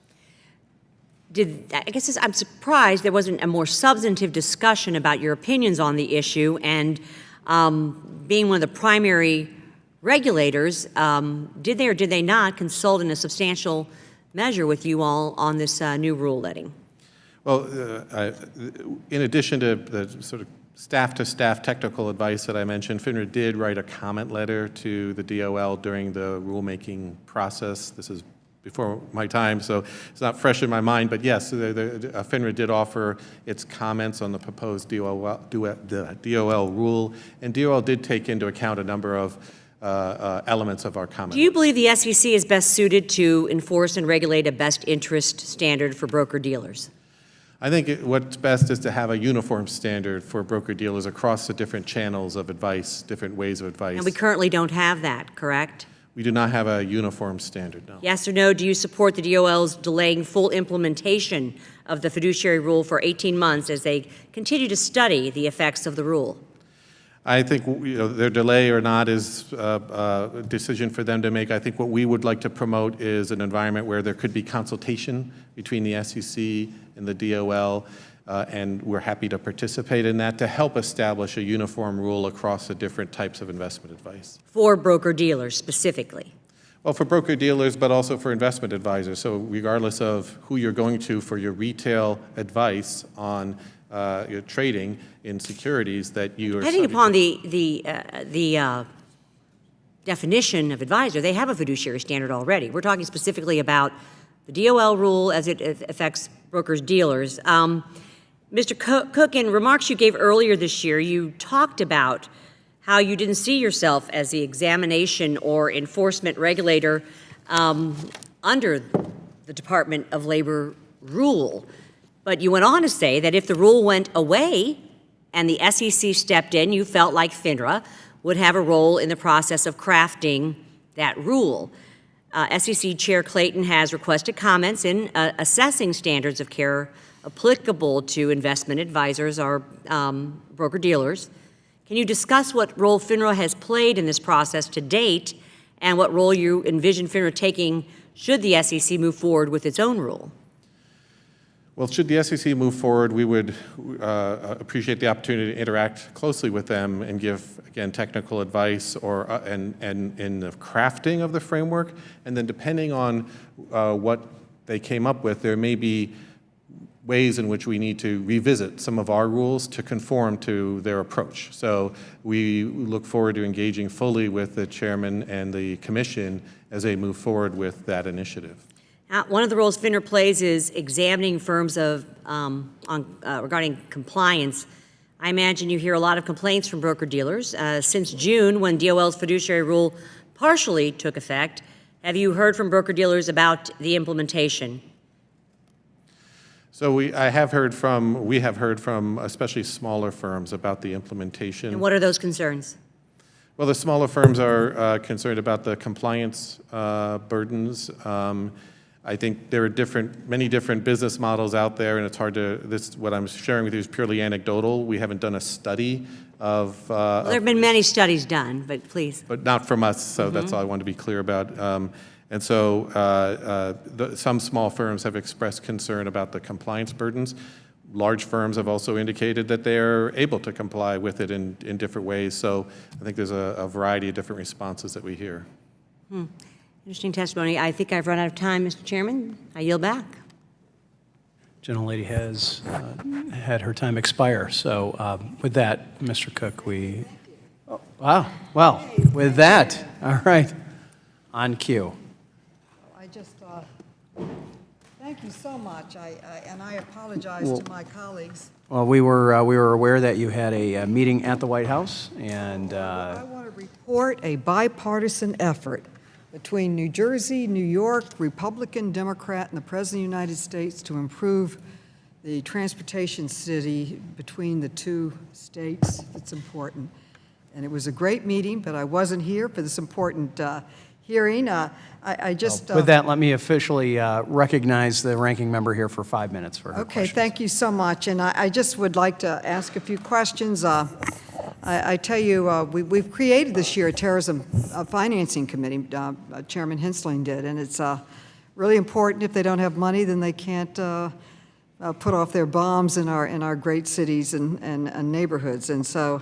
I'm surprised there wasn't a more substantive discussion about your opinions on the issue, and being one of the primary regulators, did they or did they not consult in a substantial measure with you all on this new rule letting? Well, in addition to the sort of staff-to-staff technical advice that I mentioned, FINRA did write a comment letter to the DOL during the rulemaking process. This is before my time, so it's not fresh in my mind, but yes, FINRA did offer its comments on the proposed DOL rule, and DOL did take into account a number of elements of our comment. Do you believe the SEC is best suited to enforce and regulate a best interest standard for broker-dealers? I think what's best is to have a uniform standard for broker-dealers across the different channels of advice, different ways of advice. And we currently don't have that, correct? We do not have a uniform standard, no. Yes or no, do you support the DOL's delaying full implementation of the Fiduciary Rule for 18 months as they continue to study the effects of the rule? I think their delay or not is a decision for them to make. I think what we would like to promote is an environment where there could be consultation between the SEC and the DOL, and we're happy to participate in that to help establish a uniform rule across the different types of investment advice. For broker-dealers specifically? Well, for broker-dealers, but also for investment advisors. So regardless of who you're going to for your retail advice on your trading in securities, that you are depending upon the definition of advisor, they have a fiduciary standard already. We're talking specifically about the DOL rule as it affects brokers, dealers. Mr. Cook, in remarks you gave earlier this year, you talked about how you didn't see yourself as the examination or enforcement regulator under the Department of Labor rule. But you went on to say that if the rule went away and the SEC stepped in, you felt like FINRA would have a role in the process of crafting that rule. SEC Chair Clayton has requested comments in assessing standards of care applicable to investment advisors or broker-dealers. Can you discuss what role FINRA has played in this process to date and what role you envision FINRA taking should the SEC move forward with its own rule? Well, should the SEC move forward, we would appreciate the opportunity to interact closely with them and give, again, technical advice or and in the crafting of the framework. And then depending on what they came up with, there may be ways in which we need to revisit some of our rules to conform to their approach. So we look forward to engaging fully with the chairman and the commission as they move forward with that initiative. One of the roles FINRA plays is examining firms regarding compliance. I imagine you hear a lot of complaints from broker-dealers. Since June, when DOL's fiduciary rule partially took effect, have you heard from broker-dealers about the implementation? So we have heard from especially smaller firms about the implementation. And what are those concerns? Well, the smaller firms are concerned about the compliance burdens. I think there are many different business models out there, and it's hard to, what I'm sharing with you is purely anecdotal. We haven't done a study of... well, there have been many studies done, but please. But not from us, so that's all I want to be clear about. And so some small firms have expressed concern about the compliance burdens. Large firms have also indicated that they're able to comply with it in different ways. So I think there's a variety of different responses that we hear. Interesting testimony. I think I've run out of time, Mr. Chairman. I yield back. Gentlelady has had her time expire. So with that, Mr. Cook, wow. Well, with that, all right, on cue. Thank you so much, and I apologize to my colleagues. Well, we were aware that you had a meeting at the White House, and I want to report a bipartisan effort between New Jersey, New York, Republican, Democrat, and the President of the United States to improve the transportation city between the two states. It's important. And it was a great meeting, but I wasn't here for this important hearing. I just... with that, let me officially recognize the ranking member here for 5 minutes for her Okay, questions. thank you so much. And I just would like to ask a few questions. I tell you, we've created this year a terrorism financing committee. Chairman Hensling did, and it's really important. If they don't have money, then they can't put off their bombs in our great cities and neighborhoods. And so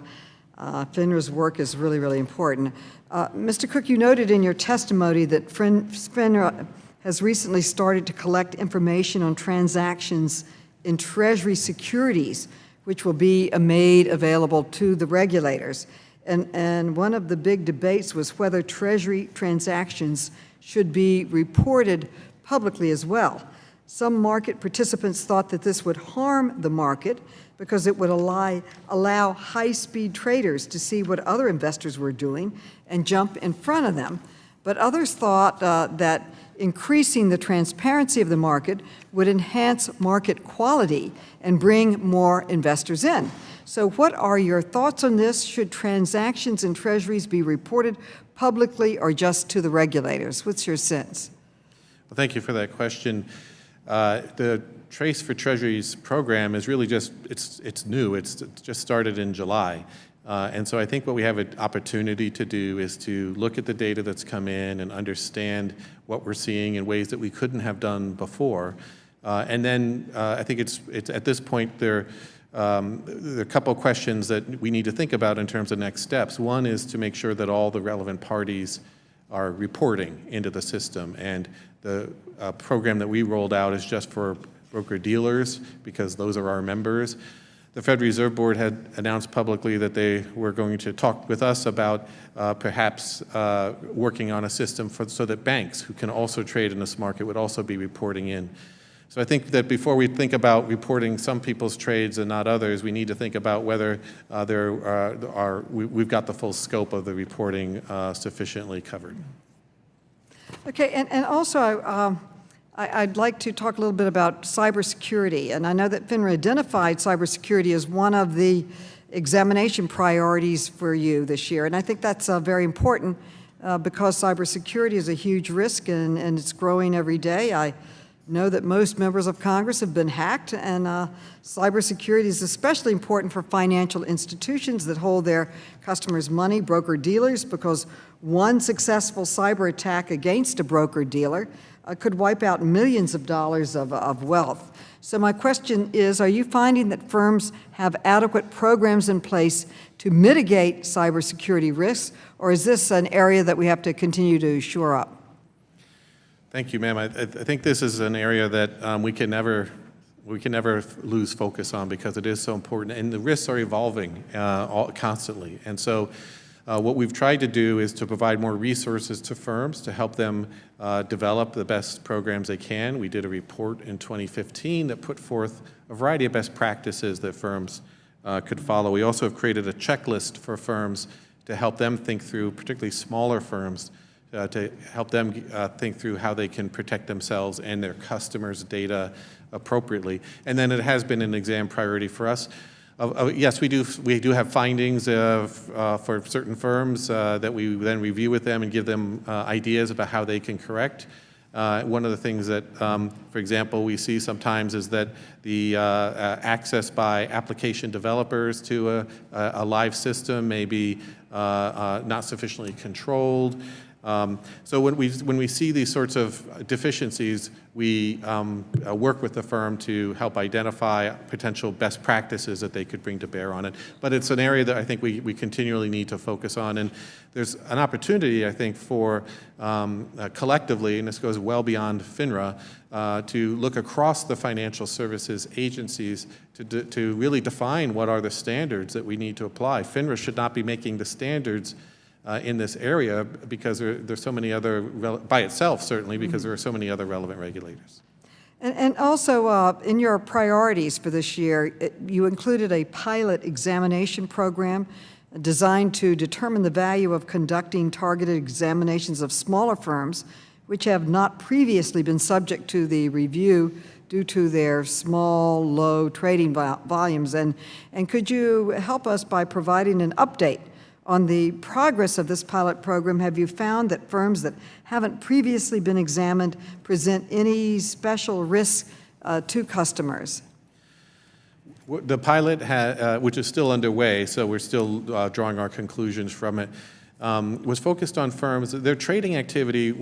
Finra's work is really, really important. Mr. Cook, you noted in your testimony that Finra has recently started to collect information on transactions in Treasury securities, which will be made available to the regulators. And one of the big debates was whether Treasury transactions should be reported publicly as well. Some market participants thought that this would harm the market because it would allow high-speed traders to see what other investors were doing and jump in front of them. But others thought that increasing the transparency of the market would enhance market quality and bring more investors in. So what are your thoughts on this? Should transactions in treasuries be reported publicly or just to the regulators? What's your sense? Well, thank you for that question. The Trace for Treasuries program is really just, it's new. It's just started in July. And so I think what we have an opportunity to do is to look at the data that's come in and understand what we're seeing in ways that we couldn't have done before. And then I think it's at this point there are a couple of questions that we need to think about in terms of next steps. One is to make sure that all the relevant parties are reporting into the system. And the program that we rolled out is just for broker-dealers because those are our members. The Federal Reserve Board had announced publicly that they were going to talk with us about perhaps working on a system so that banks who can also trade in this market would also be reporting in. So I think that before we think about reporting some people's trades and not others, we need to think about whether we've got the full scope of the reporting sufficiently covered. Okay, and also I'd like to talk a little bit about cybersecurity. And I know that Finra identified cybersecurity as one of the examination priorities for you this year. And I think that's very important because cybersecurity is a huge risk and it's growing every day. I know that most members of Congress have been hacked, and cybersecurity is especially important for financial institutions that hold their customers' money, broker-dealers, because one successful cyber attack against a broker-dealer could wipe out millions of dollars of wealth. So my question is, are you finding that firms have adequate programs in place to mitigate cybersecurity risks, or is this an area that we have to continue to shore up? Thank you, ma'am. I think this is an area that we can never lose focus on because it is so important, and the risks are evolving constantly. And so what we've tried to do is to provide more resources to firms to help them develop the best programs they can. We did a report in 2015 that put forth a variety of best practices that firms could follow. We also have created a checklist for firms to help them think through, particularly smaller firms, to help them think through how they can protect themselves and their customers' data appropriately. And then it has been an exam priority for us. Yes, we do have findings for certain firms that we then review with them and give them ideas about how they can correct. One of the things that, for example, we see sometimes is that the access by application developers to a live system may be not sufficiently controlled. So when we see these sorts of deficiencies, we work with the firm to help identify potential best practices that they could bring to bear on it. But it's an area that I think we continually need to focus on. And there's an opportunity, I think, for collectively, and this goes well beyond FINRA, to look across the financial services agencies to really define what are the standards that we need to apply. FINRA should not be making the standards in this area because there's so many other, by itself certainly, because there are so many other relevant regulators. And also, in your priorities for this year, you included a pilot examination program designed to determine the value of conducting targeted examinations of smaller firms which have not previously been subject to the review due to their small, low trading volumes. And could you help us by providing an update on the progress of this pilot program? Have you found that firms that haven't previously been examined present any special risks to customers? The pilot, which is still underway, so we're still drawing our conclusions from it, was focused on firms. Their trading activity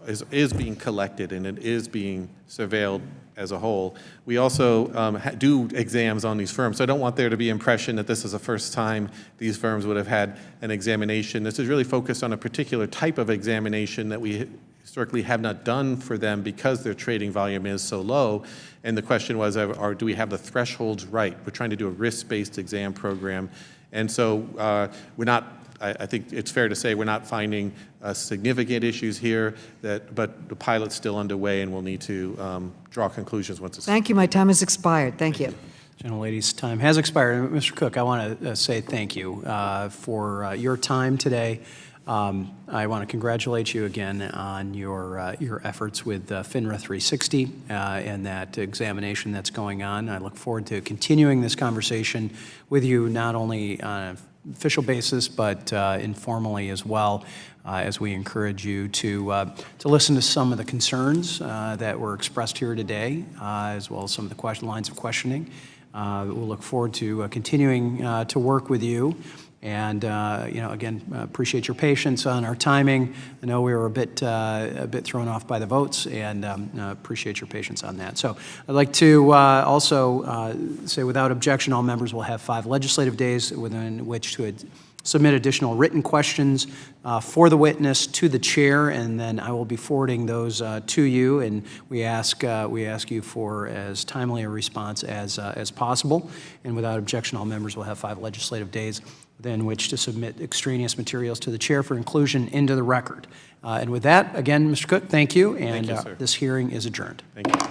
is being collected and it is being surveilled as a whole. We also do exams on these firms, so I don't want there to be impression that this is the first time these firms would have had an examination. This is really focused on a particular type of examination that we historically have not done for them because their trading volume is so low. And the question was, do we have the thresholds right? We're trying to do a risk-based exam program. And so we're not, I think it's fair to say we're not finding significant issues here, but the pilot's still underway and we'll need to draw conclusions once it's... Thank you. My time has expired. Thank you. Gentlelady's time has expired. Mr. Cook, I want to say thank you for your time today. I want to congratulate you again on your efforts with Finra 360 and that examination that's going on. I look forward to continuing this conversation with you, not only on an official basis, but informally as well, as we encourage you to listen to some of the concerns that were expressed here today, as well as some of the lines of questioning. We'll look forward to continuing to work with you. And again, appreciate your patience on our timing. I know we were a bit thrown off by the votes, and appreciate your patience on that. So I'd like to also say, without objection, all members will have 5 legislative days within which to submit additional written questions for the witness to the chair, and then I will be forwarding those to you. And we ask you for as timely a response as possible. And without objection, all members will have 5 legislative days within which to submit extraneous materials to the chair for inclusion into the record. And with that, again, Mr. Cook, thank you, and Thank you, sir. this hearing is adjourned. Thank you.